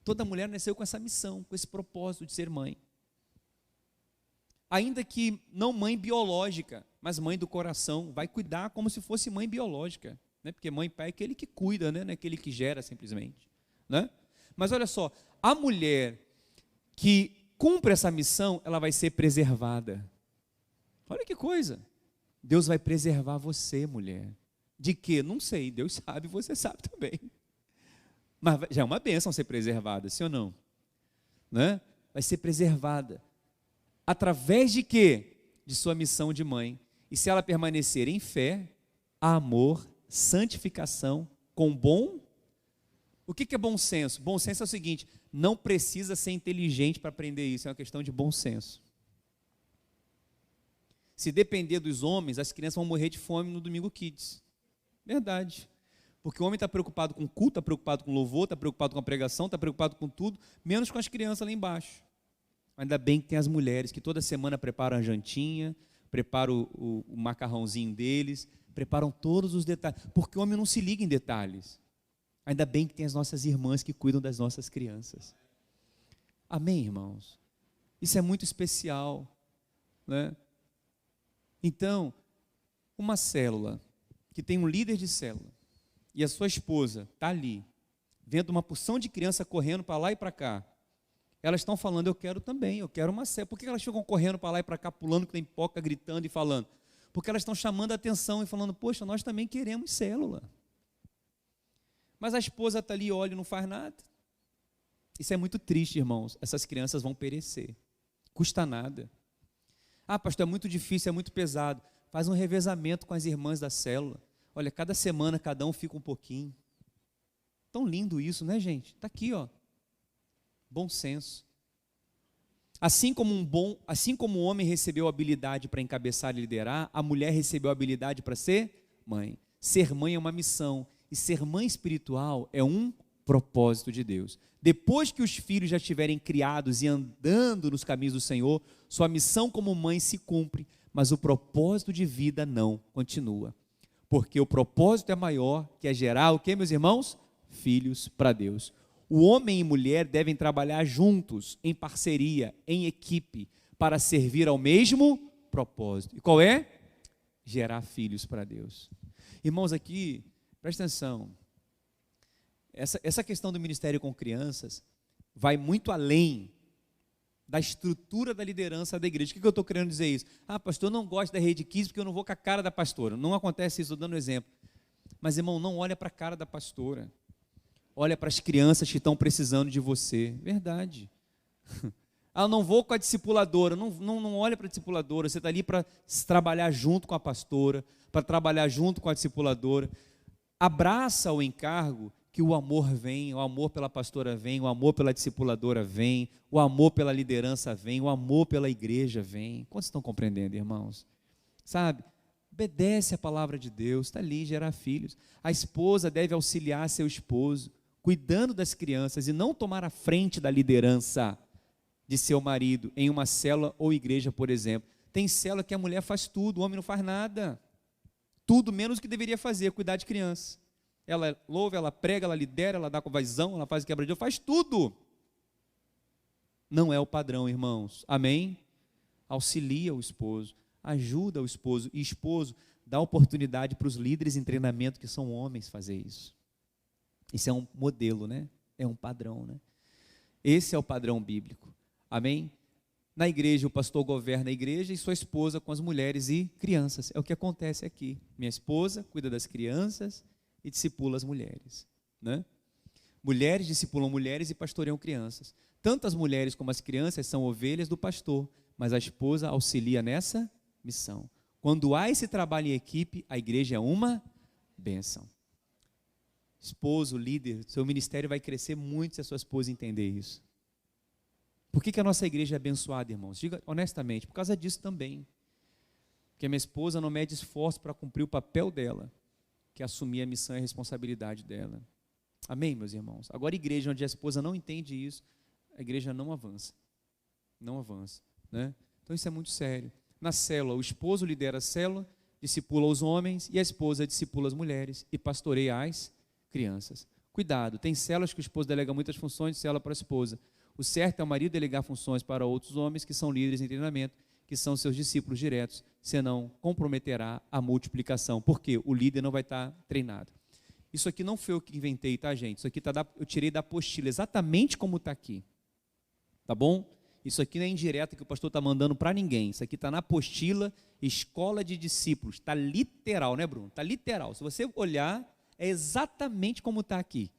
toda mulher nasceu com essa missão, com esse propósito de ser mãe. Ainda que não mãe biológica, mas mãe do coração, vai cuidar como se fosse mãe biológica, né? Porque mãe e pai é aquele que cuida, né? Não é aquele que gera simplesmente, né? Mas olha só, a mulher que cumpre essa missão, ela vai ser preservada. Olha que coisa. Deus vai preservar você, mulher. De quê? Não sei, Deus sabe, você sabe também. Mas já é uma bênção ser preservada, sim ou não? Né? Vai ser preservada. Através de quê? De sua missão de mãe. E se ela permanecer em fé, amor, santificação, com bom... O que é bom senso? Bom senso é o seguinte, não precisa ser inteligente para aprender isso, é uma questão de bom senso. Se depender dos homens, as crianças vão morrer de fome no Domingo Kids. Verdade. Porque o homem está preocupado com culto, está preocupado com louvor, está preocupado com a pregação, está preocupado com tudo, menos com as crianças lá embaixo. Ainda bem que tem as mulheres que toda semana preparam a jantinha, preparam o macarrãozinho deles, preparam todos os detalhes, porque o homem não se liga em detalhes. Ainda bem que tem as nossas irmãs que cuidam das nossas crianças. Amém, irmãos? Isso é muito especial, né? Então, uma célula que tem um líder de célula e a sua esposa está ali, vendo uma porção de criança correndo para lá e para cá, elas estão falando, eu quero também, eu quero uma célula. Por que elas ficam correndo para lá e para cá, pulando que tem pipoca, gritando e falando? Porque elas estão chamando a atenção e falando, poxa, nós também queremos célula. Mas a esposa está ali, olha e não faz nada. Isso é muito triste, irmãos. Essas crianças vão perecer. Custa nada. Ah, pastor, é muito difícil, é muito pesado. Faz um revezamento com as irmãs da célula. Olha, cada semana cada um fica um pouquinho. Tão lindo isso, né, gente? Está aqui, ó. Bom senso. Assim como o homem recebeu a habilidade para encabeçar e liderar, a mulher recebeu a habilidade para ser mãe. Ser mãe é uma missão, e ser mãe espiritual é um propósito de Deus. Depois que os filhos já estiverem criados e andando nos caminhos do Senhor, sua missão como mãe se cumpre, mas o propósito de vida não continua. Porque o propósito é maior, que é gerar o que, meus irmãos? Filhos para Deus. O homem e mulher devem trabalhar juntos, em parceria, em equipe, para servir ao mesmo propósito. E qual é? Gerar filhos para Deus. Irmãos, aqui, presta atenção. Essa questão do ministério com crianças vai muito além da estrutura da liderança da igreja. O que eu estou querendo dizer isso? Pastor, eu não gosto da rede kids porque eu não vou com a cara da pastora. Não acontece isso, estou dando um exemplo. Mas, irmão, não olha para a cara da pastora. Olha para as crianças que estão precisando de você. Verdade. Eu não vou com a discipuladora. Não olha para a discipuladora. Você está ali para trabalhar junto com a pastora, para trabalhar junto com a discipuladora. Abraça o encargo que o amor vem, o amor pela pastora vem, o amor pela discipuladora vem, o amor pela liderança vem, o amor pela igreja vem. Quantos estão compreendendo, irmãos? Sabe? Obedece a palavra de Deus, está ali, gerar filhos. A esposa deve auxiliar seu esposo, cuidando das crianças e não tomar a frente da liderança de seu marido em uma célula ou igreja, por exemplo. Tem célula que a mulher faz tudo, o homem não faz nada. Tudo menos o que deveria fazer, cuidar de criança. Ela louva, ela prega, ela lidera, ela dá convasão, ela faz quebra-gelo, faz tudo. Não é o padrão, irmãos. Amém? Auxilia o esposo, ajuda o esposo. E esposo, dá oportunidade para os líderes em treinamento que são homens fazer isso. Isso é um modelo, né? É um padrão, né? Esse é o padrão bíblico. Amém? Na igreja, o pastor governa a igreja e sua esposa com as mulheres e crianças. É o que acontece aqui. Minha esposa cuida das crianças e discipula as mulheres, né? Mulheres discipulam mulheres e pastoreiam crianças. Tanto as mulheres como as crianças são ovelhas do pastor, mas a esposa auxilia nessa missão. Quando há esse trabalho em equipe, a igreja é uma bênção. Esposo, líder, seu ministério vai crescer muito se a sua esposa entender isso. Por que a nossa igreja é abençoada, irmãos? Diga honestamente, por causa disso também. Porque a minha esposa não mede esforço para cumprir o papel dela, que é assumir a missão e a responsabilidade dela. Amém, meus irmãos? Agora, igreja onde a esposa não entende isso, a igreja não avança. Não avança, né? Então, isso é muito sério. Na célula, o esposo lidera a célula, discipula os homens, e a esposa discipula as mulheres e pastoreia as crianças. Cuidado, tem células que o esposo delega muitas funções de célula para a esposa. O certo é o marido delegar funções para outros homens que são líderes em treinamento, que são seus discípulos diretos, senão comprometerá a multiplicação, porque o líder não vai estar treinado. Isso aqui não foi eu que inventei, tá, gente? Isso aqui eu tirei da apostila, exatamente como está aqui, tá bom? Isso aqui não é indireta que o pastor está mandando para ninguém, isso aqui está na apostila, Escola de Discípulos, está literal, né, Bruno? Está literal, se você olhar, é exatamente como está aqui.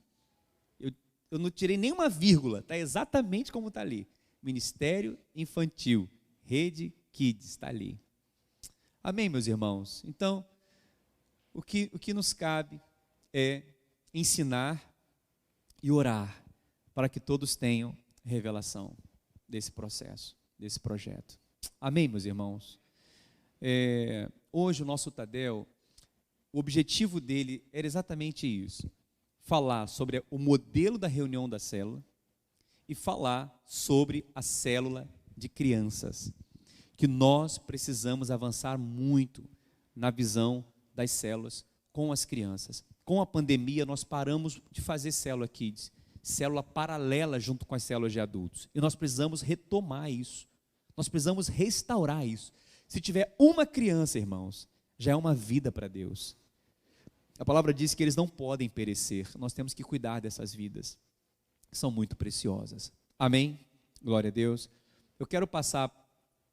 Eu não tirei nenhuma vírgula, está exatamente como está ali. Ministério Infantil, Rede Kids, está ali. Amém, meus irmãos? Então, o que nos cabe é ensinar e orar para que todos tenham revelação desse processo, desse projeto. Amém, meus irmãos? Hoje o nosso Tadel, o objetivo dele era exatamente isso, falar sobre o modelo da reunião da célula e falar sobre a célula de crianças, que nós precisamos avançar muito na visão das células com as crianças. Com a pandemia, nós paramos de fazer célula kids, célula paralela junto com as células de adultos, e nós precisamos retomar isso, nós precisamos restaurar isso. Se tiver uma criança, irmãos, já é uma vida para Deus. A palavra diz que eles não podem perecer, nós temos que cuidar dessas vidas, são muito preciosas. Amém? Glória a Deus. Eu quero passar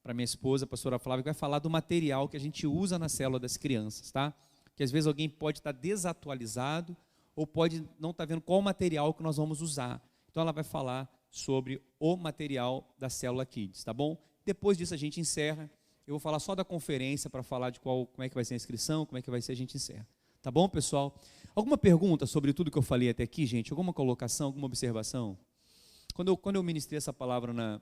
para minha esposa, a pastora Flávia, que vai falar do material que a gente usa na célula das crianças, tá? Que às vezes alguém pode estar desatualizado ou pode não estar vendo qual material que nós vamos usar. Então ela vai falar sobre o material da célula Kids, tá bom? Depois disso a gente encerra eu vou falar só da conferência para falar de como é que vai ser a inscrição, como é que vai ser, a gente encerra. Tá bom, pessoal? Alguma pergunta sobre tudo que eu falei até aqui, gente? Alguma colocação, alguma observação? Quando eu ministrei essa palavra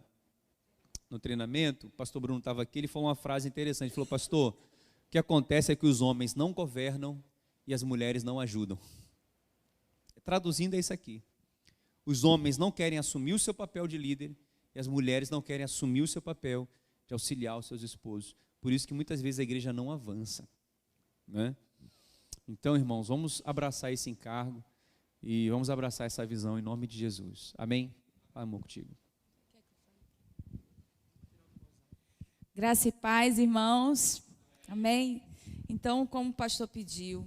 no treinamento, o pastor Bruno estava aqui, ele falou uma frase interessante, ele falou: pastor, o que acontece é que os homens não governam e as mulheres não ajudam. Traduzindo, é isso aqui. Os homens não querem assumir o seu papel de líder e as mulheres não querem assumir o seu papel de auxiliar os seus esposos. Por isso que muitas vezes a igreja não avança, né? Então, irmãos, vamos abraçar esse encargo e vamos abraçar essa visão em nome de Jesus. Amém? Amor contigo. Graça e paz, irmãos. Amém? Então, como o pastor pediu,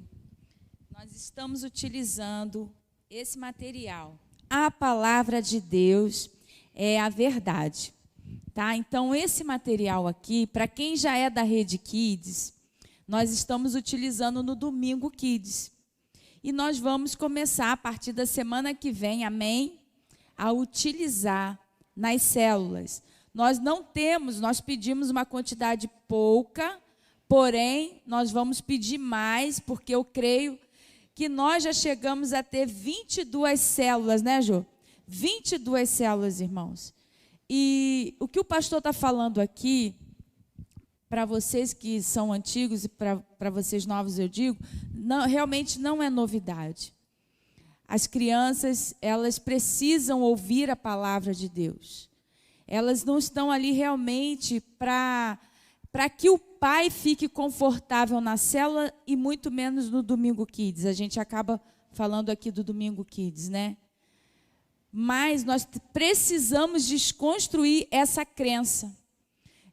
nós estamos utilizando esse material. A palavra de Deus é a verdade, tá? Então, esse material aqui, para quem já é da Rede Kids, nós estamos utilizando no Domingo Kids. E nós vamos começar, a partir da semana que vem, amém? A utilizar nas células. Nós pedimos uma quantidade pouca, porém, nós vamos pedir mais, porque eu creio que nós já chegamos a ter 22 células, né, Jô? 22 células, irmãos. E o que o pastor está falando aqui, para vocês que são antigos e para vocês novos, eu digo, realmente não é novidade. As crianças, elas precisam ouvir a palavra de Deus. Elas não estão ali realmente para que o pai fique confortável na célula e muito menos no Domingo Kids. A gente acaba falando aqui do Domingo Kids, né? Mas nós precisamos desconstruir essa crença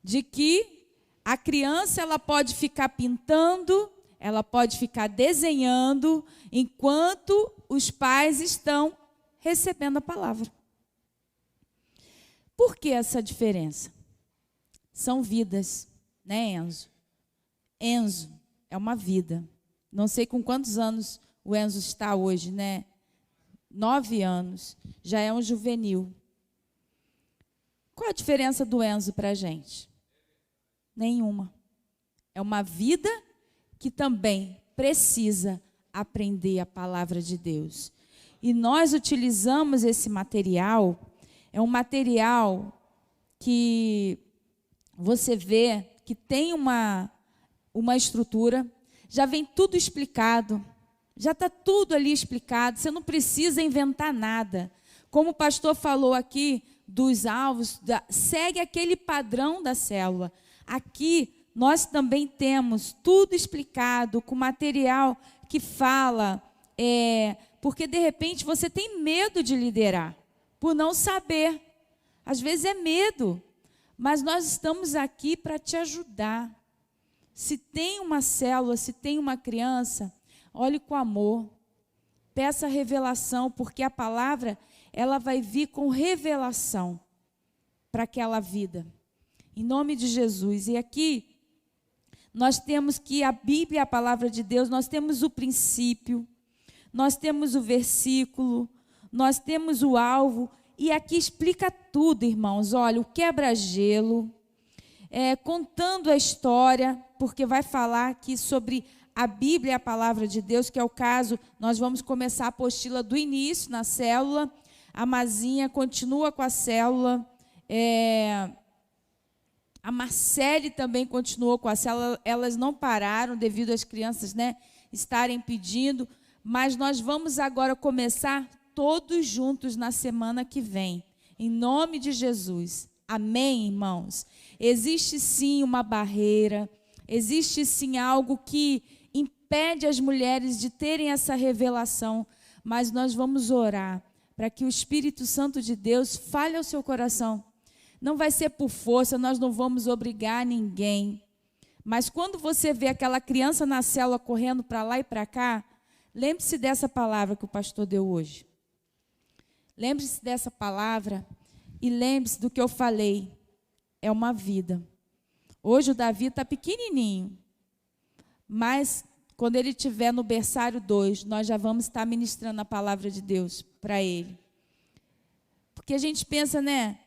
de que a criança ela pode ficar pintando, ela pode ficar desenhando, enquanto os pais estão recebendo a palavra. Por que essa diferença? São vidas, né, Enzo? Enzo é uma vida. Não sei com quantos anos o Enzo está hoje, né? 9 anos. Já é um juvenil. Qual a diferença do Enzo para a gente? Nenhuma. É uma vida que também precisa aprender a palavra de Deus. E nós utilizamos esse material, é um material que você vê que tem uma estrutura, já vem tudo explicado, já está tudo ali explicado, você não precisa inventar nada. Como o pastor falou aqui dos alvos, segue aquele padrão da célula. Aqui nós também temos tudo explicado, com material que fala, porque de repente você tem medo de liderar, por não saber. Às vezes é medo, mas nós estamos aqui para te ajudar. Se tem uma célula, se tem uma criança, olhe com amor, peça revelação, porque a palavra, ela vai vir com revelação para aquela vida. Em nome de Jesus. E aqui, nós temos que a Bíblia, a palavra de Deus, nós temos o princípio, nós temos o versículo, nós temos o alvo, e aqui explica tudo, irmãos. Olha, o quebra-gelo, contando a história, porque vai falar aqui sobre a Bíblia e a palavra de Deus, que é o caso, nós vamos começar a apostila do início na célula, a Mazinha continua com a célula, a Marcele também continuou com a célula, elas não pararam devido às crianças, né, estarem pedindo, mas nós vamos agora começar todos juntos na semana que vem, em nome de Jesus. Amém, irmãos? Existe sim uma barreira, existe sim algo que impede as mulheres de terem essa revelação, mas nós vamos orar para que o Espírito Santo de Deus fale ao seu coração. Não vai ser por força, nós não vamos obrigar ninguém. Mas quando você vê aquela criança na célula correndo para lá e para cá, lembre-se dessa palavra que o pastor deu hoje. Lembre-se dessa palavra e lembre-se do que eu falei. É uma vida. Hoje o Davi está pequenininho, mas quando ele estiver no berçário 2, nós já vamos estar ministrando a palavra de Deus para ele. Porque a gente pensa, né?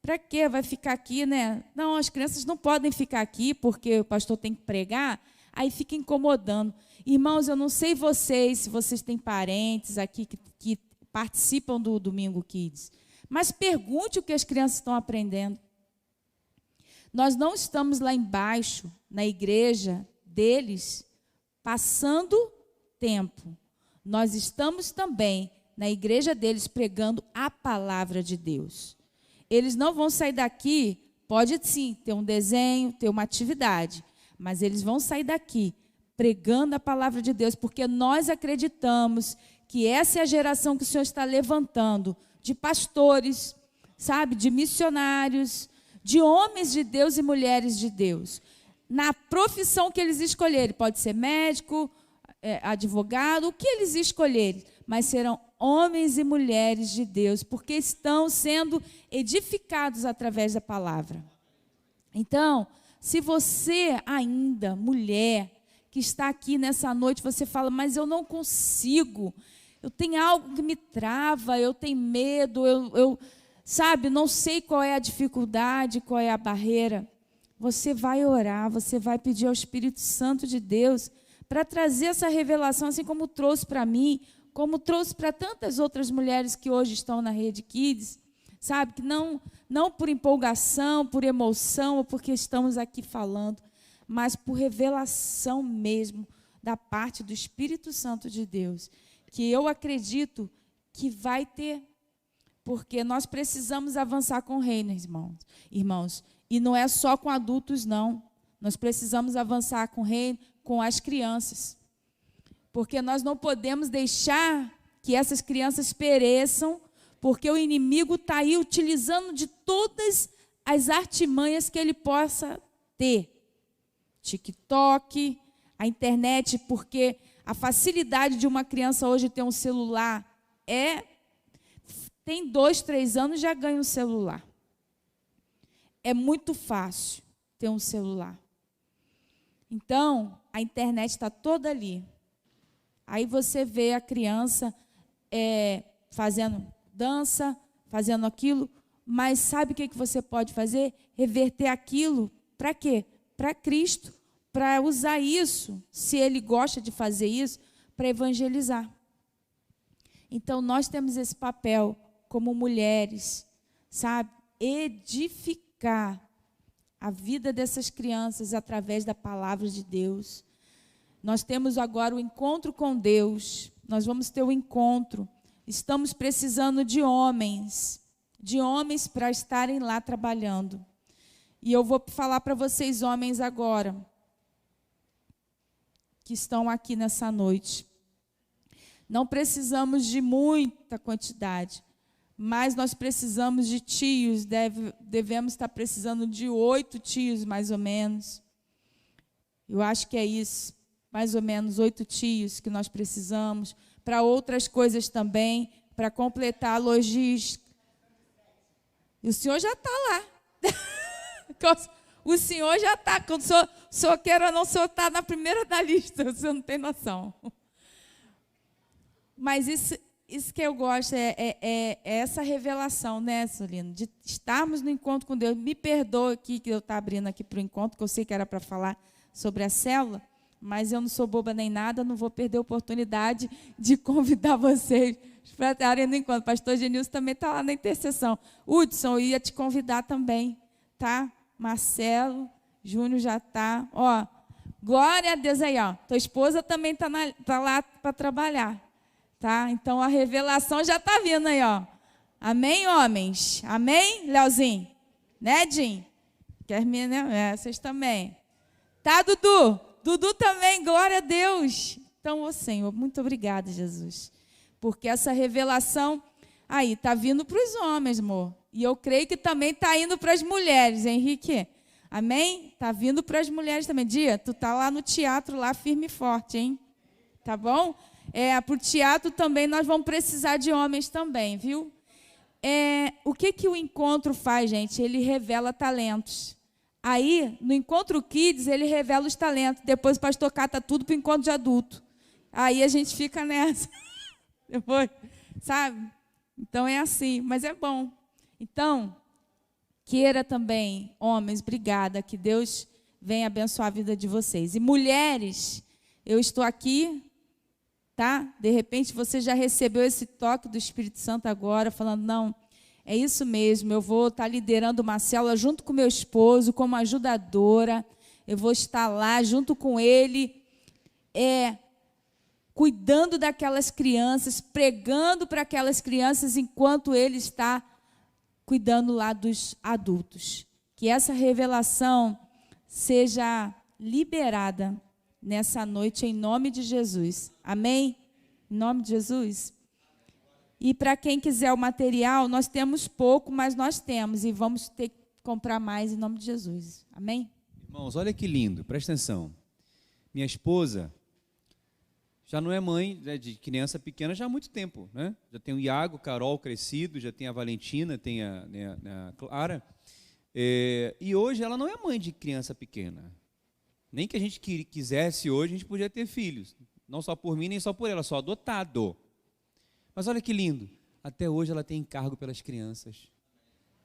Para quê? Vai ficar aqui, né? Não, as crianças não podem ficar aqui porque o pastor tem que pregar, aí fica incomodando. Irmãos, eu não sei vocês, se vocês têm parentes aqui que participam do Domingo Kids, mas pergunte o que as crianças estão aprendendo. Nós não estamos lá embaixo, na igreja deles, passando tempo. Nós estamos também na igreja deles pregando a palavra de Deus. Eles não vão sair daqui, pode sim ter um desenho, ter uma atividade, mas eles vão sair daqui pregando a palavra de Deus, porque nós acreditamos que essa é a geração que o Senhor está levantando, de pastores, sabe, de missionários, de homens de Deus e mulheres de Deus. Na profissão que eles escolherem, pode ser médico, advogado, o que eles escolherem, mas serão homens e mulheres de Deus, porque estão sendo edificados através da palavra. Então, se você ainda, mulher, que está aqui nessa noite, você fala, mas eu não consigo, eu tenho algo que me trava, eu tenho medo, sabe, não sei qual é a dificuldade, qual é a barreira. Você vai orar, você vai pedir ao Espírito Santo de Deus para trazer essa revelação, assim como trouxe para mim, como trouxe para tantas outras mulheres que hoje estão na Rede Kids, sabe, que não por empolgação, por emoção, ou porque estamos aqui falando, mas por revelação mesmo da parte do Espírito Santo de Deus, que eu acredito que vai ter, porque nós precisamos avançar com o reino, irmãos, e não é só com adultos, não. Nós precisamos avançar com o reino, com as crianças, porque nós não podemos deixar que essas crianças pereçam, porque o inimigo está aí utilizando de todas as artimanhas que ele possa ter. TikTok, a internet, porque a facilidade de uma criança hoje ter um celular tem 2, 3 anos já ganha um celular. É muito fácil ter um celular. Então, a internet está toda ali. Aí você vê a criança fazendo dança, fazendo aquilo, mas sabe o que você pode fazer? Reverter aquilo para quê? Para Cristo, para usar isso, se ele gosta de fazer isso, para evangelizar. Então, nós temos esse papel como mulheres, sabe? Edificar a vida dessas crianças através da palavra de Deus. Nós temos agora o encontro com Deus, nós vamos ter o encontro. Estamos precisando de homens para estarem lá trabalhando. E eu vou falar para vocês, homens, agora, que estão aqui nessa noite. Não precisamos de muita quantidade, mas nós precisamos de tios, devemos estar precisando de 8 tios, mais ou menos. Eu acho que é isso, mais ou menos 8 tios que nós precisamos, para outras coisas também, para completar a logística. E o senhor já está lá. O senhor já está, quando o senhor quer ou não, o senhor está na primeira da lista, o senhor não tem noção. Mas isso que eu gosto é essa revelação, né, Solino? De estarmos no encontro com Deus. Me perdoa aqui que eu estou abrindo aqui para o encontro, que eu sei que era para falar sobre a célula, mas eu não sou boba nem nada, não vou perder a oportunidade de convidar vocês para estarem no encontro. Pastor Genilson também está lá na intercessão. Hudson, eu ia te convidar também, tá? Marcelo, Júnior já está. Ó, glória a Deus aí, ó. Tua esposa também está lá para trabalhar. Tá? Então, a revelação já está vindo aí, ó. Amém, homens? Amém, Leozinho? Né, Jim? Quer me, né? Vocês também. Tá, Dudu? Dudu também, glória a Deus. Então, ô Senhor, muito obrigada, Jesus. Porque essa revelação aí está vindo para os homens, amor. E eu creio que também está indo para as mulheres, Henrique. Amém? Está vindo para as mulheres também. Dia, tu está lá no teatro, lá firme e forte, hein? Tá bom? Para o teatro também nós vamos precisar de homens também, viu? O que o encontro faz, gente? Ele revela talentos. Aí, no Encontro Kids, ele revela os talentos. Depois o pastor cata tudo para o encontro de adulto. Aí a gente fica nessa. Depois, sabe? Então é assim, mas é bom. Então, queira também, homens, obrigada, que Deus venha abençoar a vida de vocês. E mulheres, eu estou aqui, tá? De repente você já recebeu esse toque do Espírito Santo agora, falando, não, é isso mesmo, eu vou estar liderando uma célula junto com meu esposo, como ajudadora, eu vou estar lá junto com ele, cuidando daquelas crianças, pregando para aquelas crianças, enquanto ele está cuidando lá dos adultos. Que essa revelação seja liberada nessa noite, em nome de Jesus. Amém? Em nome de Jesus. E para quem quiser o material, nós temos pouco, mas nós temos. E vamos ter que comprar mais em nome de Jesus. Amém? Irmãos, olha que lindo, presta atenção. Minha esposa já não é mãe, né, de criança pequena já há muito tempo, né? Já tem o Iago, Carol crescido, já tem a Valentina, tem a Clara. E hoje ela não é mãe de criança pequena. Nem que a gente quisesse hoje, a gente podia ter filhos. Não só por mim, nem só por ela, só adotado. Mas olha que lindo, até hoje ela tem encargo pelas crianças,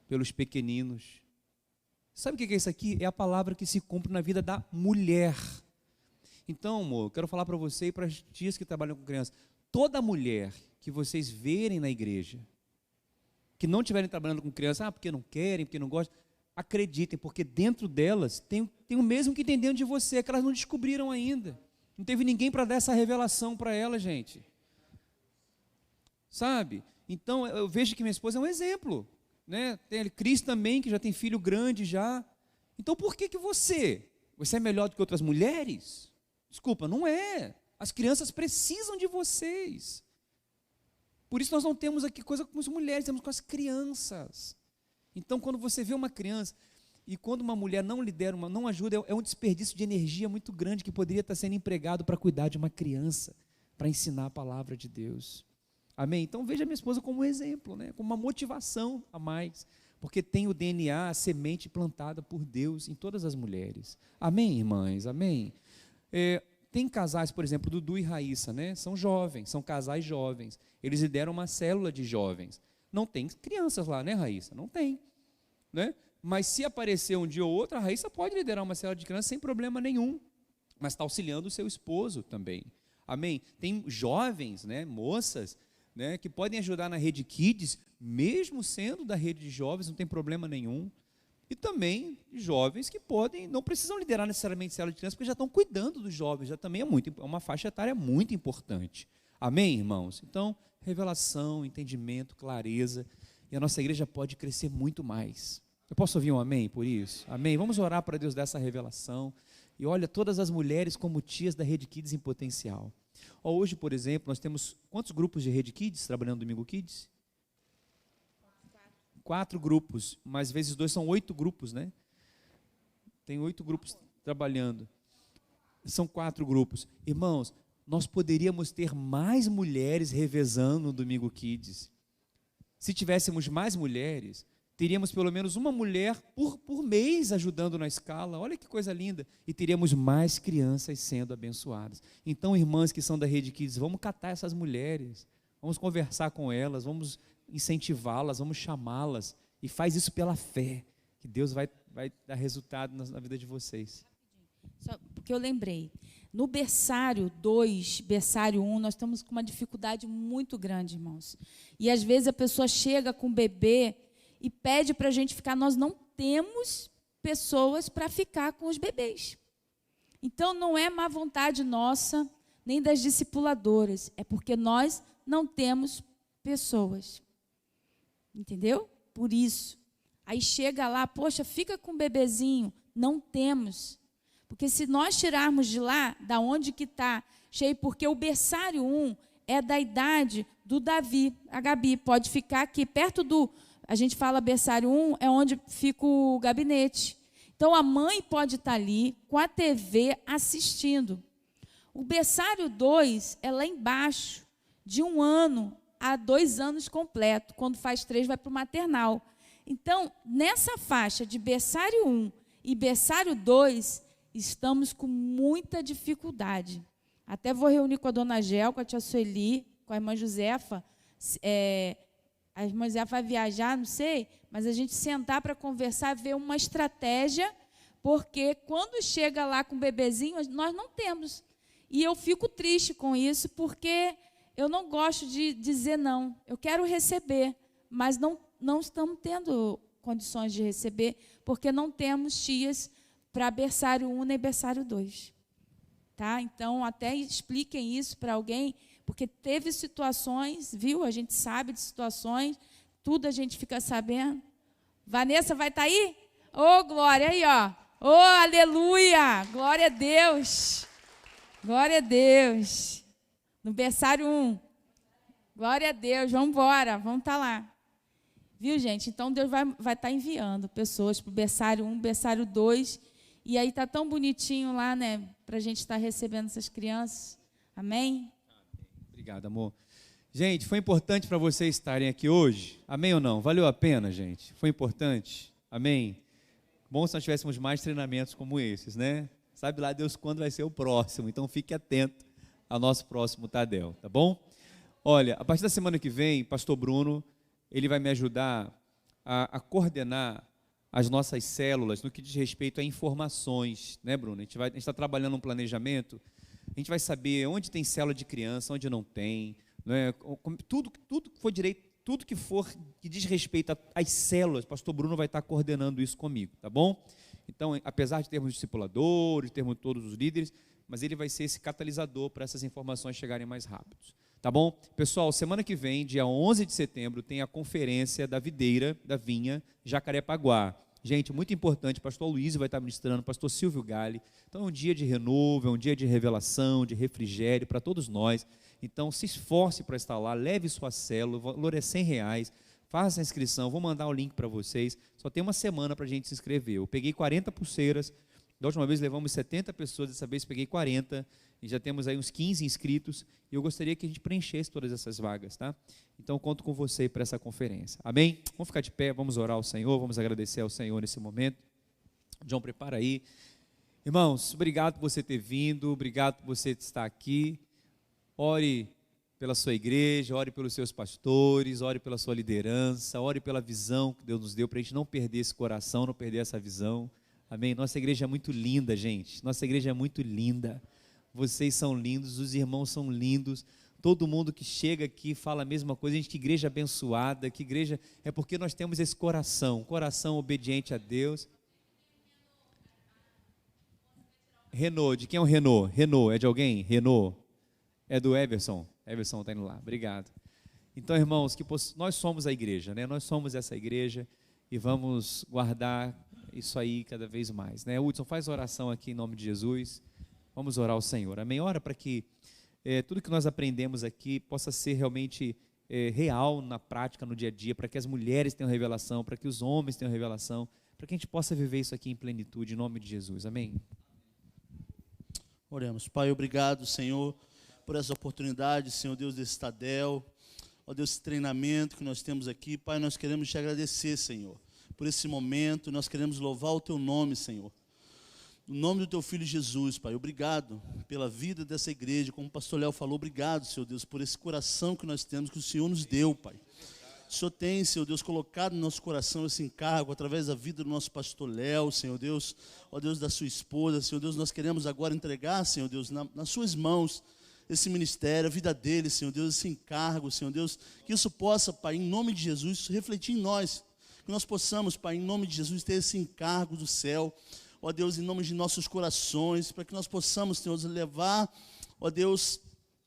pelos pequeninos. Sabe o que é isso aqui? É a palavra que se cumpre na vida da mulher. Então, amor, eu quero falar para você e para as tias que trabalham com crianças. Toda mulher que vocês verem na igreja, que não estiverem trabalhando com criança, porque não querem, porque não gostam, acreditem, porque dentro delas tem o mesmo que tem dentro de você, é que elas não descobriram ainda. Não teve ninguém para dar essa revelação para elas, gente. Sabe? Então, eu vejo que minha esposa é um exemplo, né? Tem a Cris também, que já tem filho grande já. Então, por que você é melhor do que outras mulheres? Desculpa, não é. As crianças precisam de vocês. Por isso nós não temos aqui coisa com as mulheres, temos com as crianças. Então, quando você vê uma criança, e quando uma mulher não lidera, não ajuda, é um desperdício de energia muito grande que poderia estar sendo empregado para cuidar de uma criança, para ensinar a palavra de Deus. Amém? Então veja minha esposa como um exemplo, né? Como uma motivação a mais, porque tem o DNA, a semente plantada por Deus em todas as mulheres. Amém, irmãs? Amém? Tem casais, por exemplo, Dudu e Raíssa, né? São jovens, são casais jovens. Eles lideram uma célula de jovens. Não tem crianças lá, né, Raíssa? Não tem, né? Mas se aparecer um dia ou outro, a Raíssa pode liderar uma célula de crianças sem problema nenhum, mas está auxiliando o seu esposo também. Amém? Tem jovens, né, moças, né, que podem ajudar na rede Kids, mesmo sendo da rede de jovens, não tem problema nenhum. E também jovens que não precisam liderar necessariamente célula de crianças, porque já estão cuidando dos jovens, já também é uma faixa etária muito importante. Amém, irmãos? Então, revelação, entendimento, clareza, e a nossa igreja pode crescer muito mais. Eu posso ouvir um amém por isso? Amém? Vamos orar para Deus dessa revelação. E olha, todas as mulheres como tias da Rede Kids em potencial. Hoje, por exemplo, nós temos quantos grupos de Rede Kids trabalhando no Domingo Kids? 4 grupos, mais vezes 2 são 8 grupos, né? Tem 8 grupos trabalhando. São 4 grupos. Irmãos, nós poderíamos ter mais mulheres revezando no Domingo Kids. Se tivéssemos mais mulheres, teríamos pelo menos uma mulher por mês ajudando na escala. Olha que coisa linda. E teríamos mais crianças sendo abençoadas. Então, irmãs que são da Rede Kids, vamos catar essas mulheres. Vamos conversar com elas, vamos incentivá-las, vamos chamá-las. E faz isso pela fé, que Deus vai dar resultado na vida de vocês. Só porque eu lembrei. No berçário 2, berçário 1, nós estamos com uma dificuldade muito grande, irmãos. E às vezes a pessoa chega com o bebê e pede para a gente ficar. Nós não temos pessoas para ficar com os bebês. Então, não é má vontade nossa, nem das discipuladoras. É porque nós não temos pessoas. Entendeu? Por isso. Aí chega lá, poxa, fica com o bebezinho. Não temos. Porque se nós tirarmos de lá, da onde que está cheio, porque o berçário 1 é da idade do Davi. A Gabi pode ficar aqui perto do... A gente fala berçário 1, é onde fica o gabinete. Então, a mãe pode estar ali com a TV assistindo. O berçário 2 é lá embaixo, de 1 ano a 2 anos completo. Quando faz 3, vai para o maternal. Então, nessa faixa de berçário 1 e berçário 2, estamos com muita dificuldade. Até vou reunir com a dona Gel, com a tia Sueli, com a irmã Josefa, a irmã Zé vai viajar, não sei, mas a gente sentar para conversar, ver uma estratégia, porque quando chega lá com o bebezinho, nós não temos. E eu fico triste com isso, porque eu não gosto de dizer não. Eu quero receber, mas não estamos tendo condições de receber, porque não temos tias para berçário 1 nem berçário 2. Tá? Então, até expliquem isso para alguém, porque teve situações, viu? A gente sabe de situações, tudo a gente fica sabendo. Vanessa vai estar aí? Ô, glória, aí, ó. Ô, aleluia! Glória a Deus! Glória a Deus! No berçário 1. Glória a Deus, vamos embora, vamos estar lá. Viu, gente? Então, Deus vai estar enviando pessoas para o berçário 1, berçário 2, e aí está tão bonitinho lá, né, para a gente estar recebendo essas crianças. Amém? Obrigado, amor. Gente, foi importante para vocês estarem aqui hoje? Amém ou não? Valeu a pena, gente? Foi importante? Amém? Bom se nós tivéssemos mais treinamentos como esses, né? Sabe lá Deus quando vai ser o próximo, então fique atento ao nosso próximo Tadel, tá bom? Olha, a partir da semana que vem, pastor Bruno, ele vai me ajudar a coordenar as nossas células no que diz respeito a informações, né, Bruno? A gente está trabalhando um planejamento, a gente vai saber onde tem célula de criança, onde não tem, né? Tudo que for direito, tudo que for que diz respeito às células, pastor Bruno vai estar coordenando isso comigo, tá bom? Então, apesar de termos discipuladores, termos todos os líderes, mas ele vai ser esse catalisador para essas informações chegarem mais rápido. Tá bom? Pessoal, semana que vem, dia 11 de setembro, tem a conferência da videira, da vinha, Jacarepaguá. Gente, muito importante, pastor Luiz vai estar ministrando, pastor Silvio Galli. Então é um dia de renovo, é um dia de revelação, de refrigério para todos nós. Então se esforce para estar lá, leve sua célula, o valor é R$100, faça a inscrição, vou mandar o link para vocês. Só tem uma semana para a gente se inscrever. Eu peguei 40 pulseiras, da última vez levamos 70 pessoas, dessa vez peguei 40, e já temos aí uns 15 inscritos, e eu gostaria que a gente preenchesse todas essas vagas, tá? Então, conto com você para essa conferência, amém? Vamos ficar de pé, vamos orar ao Senhor, vamos agradecer ao Senhor nesse momento. John, prepara aí. Irmãos, obrigado por você ter vindo, obrigado por você estar aqui. Ore pela sua igreja, ore pelos seus pastores, ore pela sua liderança, ore pela visão que Deus nos deu, para a gente não perder esse coração, não perder essa visão, amém? Nossa igreja é muito linda, gente, nossa igreja é muito linda. Vocês são lindos, os irmãos são lindos, todo mundo que chega aqui fala a mesma coisa. Gente, que igreja abençoada, que igreja, é porque nós temos esse coração obediente a Deus. Renault, de quem é o Renault? Renault, é de alguém? Renault, é do Everson está indo lá, obrigado. Então, irmãos, que nós somos a igreja, né? Nós somos essa igreja e vamos guardar isso aí cada vez mais, né? Hudson, faz oração aqui em nome de Jesus. Vamos orar ao Senhor, amém? Ora para que tudo que nós aprendemos aqui possa ser realmente real na prática, no dia a dia, para que as mulheres tenham revelação, para que os homens tenham revelação, para que a gente possa viver isso aqui em plenitude, em nome de Jesus, amém? Oremos. Pai, obrigado, Senhor, por essa oportunidade, Senhor Deus, desse Tadel, ó Deus, esse treinamento que nós temos aqui. Pai, nós queremos te agradecer, Senhor, por esse momento, nós queremos louvar o teu nome, Senhor. No nome do teu Filho Jesus, Pai, obrigado pela vida dessa igreja, como o pastor Léo falou, obrigado, Senhor Deus, por esse coração que nós temos, que o Senhor nos deu, Pai. O Senhor tem, Senhor Deus, colocado no nosso coração esse encargo, através da vida do nosso pastor Léo, Senhor Deus, ó Deus, da sua esposa, Senhor Deus, nós queremos agora entregar, Senhor Deus, nas suas mãos, esse ministério, a vida dele, Senhor Deus, esse encargo, Senhor Deus, que isso possa, Pai, em nome de Jesus, refletir em nós, que nós possamos, Pai, em nome de Jesus, ter esse encargo do céu, ó Deus, em nome de nossos corações, para que nós possamos, Senhor, levar, ó Deus,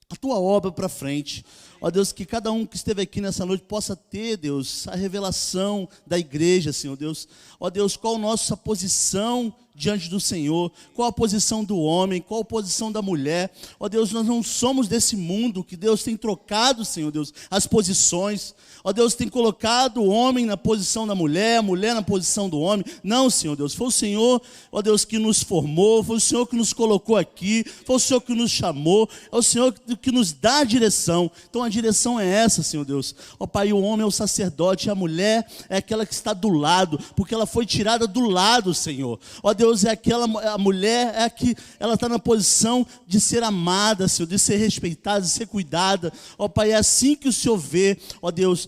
a tua obra para frente. Ó Deus, que cada um que esteve aqui nessa noite possa ter, Deus, a revelação da igreja, Senhor Deus. Ó Deus, qual a nossa posição diante do Senhor, qual a posição do homem, qual a posição da mulher. Ó Deus, nós não somos desse mundo que Deus tem trocado, Senhor Deus, as posições. Ó Deus, tem colocado o homem na posição da mulher, a mulher na posição do homem. Não, Senhor Deus, foi o Senhor, ó Deus, que nos formou, foi o Senhor que nos colocou aqui, foi o Senhor que nos chamou, é o Senhor que nos dá a direção. Então a direção é essa, Senhor Deus. Ó Pai, o homem é o sacerdote, a mulher é aquela que está do lado, porque ela foi tirada do lado, Senhor. Ó Deus, Deus, a mulher é a que ela está na posição de ser amada, Senhor, de ser respeitada, de ser cuidada. Ó Pai, é assim que o Senhor vê, ó Deus,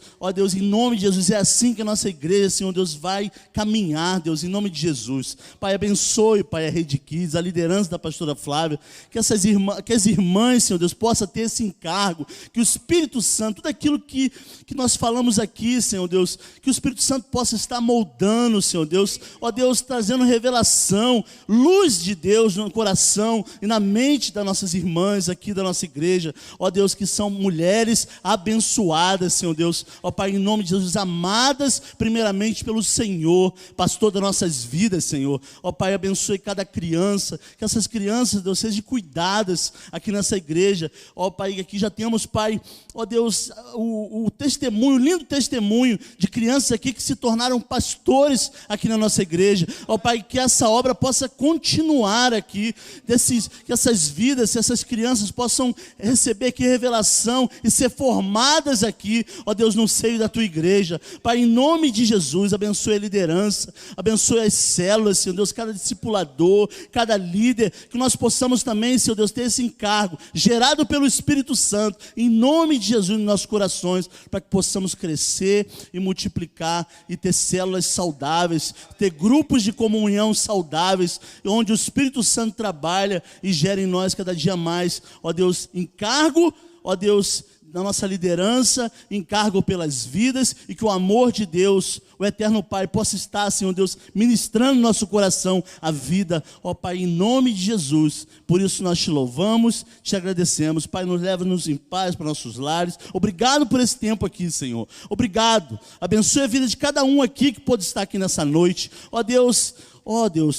em nome de Jesus, é assim que a nossa igreja, Senhor Deus, vai caminhar, Deus, em nome de Jesus. Pai, abençoe, Pai, a Rede Kids, a liderança da pastora Flávia, que as irmãs, Senhor Deus, possam ter esse encargo, que o Espírito Santo, tudo aquilo que nós falamos aqui, Senhor Deus, que o Espírito Santo possa estar moldando, Senhor Deus, ó Deus, trazendo revelação, luz de Deus no coração e na mente das nossas irmãs aqui da nossa igreja, ó Deus, que são mulheres abençoadas, Senhor Deus, ó Pai, em nome de Jesus, amadas primeiramente pelo Senhor, pastor das nossas vidas, Senhor, ó Pai, abençoe cada criança, que essas crianças, Deus, sejam cuidadas aqui nessa igreja, ó Pai, aqui já temos, Pai, ó Deus, o testemunho, o lindo testemunho de crianças aqui que se tornaram pastores aqui na nossa igreja, ó Pai, que essa obra possa continuar aqui, que essas vidas, essas crianças possam receber aqui revelação e ser formadas aqui, ó Deus, no seio da tua igreja, Pai, em nome de Jesus, abençoe a liderança, abençoe as células, Senhor Deus, cada discipulador, cada líder, que nós possamos também, Senhor Deus, ter esse encargo, gerado pelo Espírito Santo, em nome de Jesus, nos nossos corações, para que possamos crescer e multiplicar, e ter células saudáveis, ter grupos de comunhão saudáveis, onde o Espírito Santo trabalha e gera em nós cada dia mais, ó Deus, encargo, ó Deus, na nossa liderança, encargo pelas vidas, e que o amor de Deus, o eterno Pai, possa estar, Senhor Deus, ministrando no nosso coração a vida, ó Pai, em nome de Jesus. Por isso nós te louvamos, te agradecemos, Pai, nos leva-nos em paz para nossos lares. Obrigado por esse tempo aqui, Senhor, obrigado, abençoe a vida de cada um aqui que pode estar aqui nessa noite, ó Deus,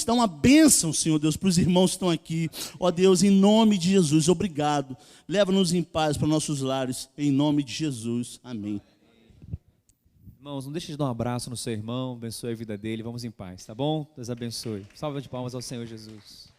dá uma bênção, Senhor Deus, para os irmãos que estão aqui. Ó Deus, em nome de Jesus, obrigado. Leva-nos em paz para nossos lares, em nome de Jesus. Amém. Irmãos, não deixe de dar um abraço no seu irmão, abençoe a vida dele, vamos em paz, tá bom? Deus abençoe. Salva de palmas ao Senhor Jesus.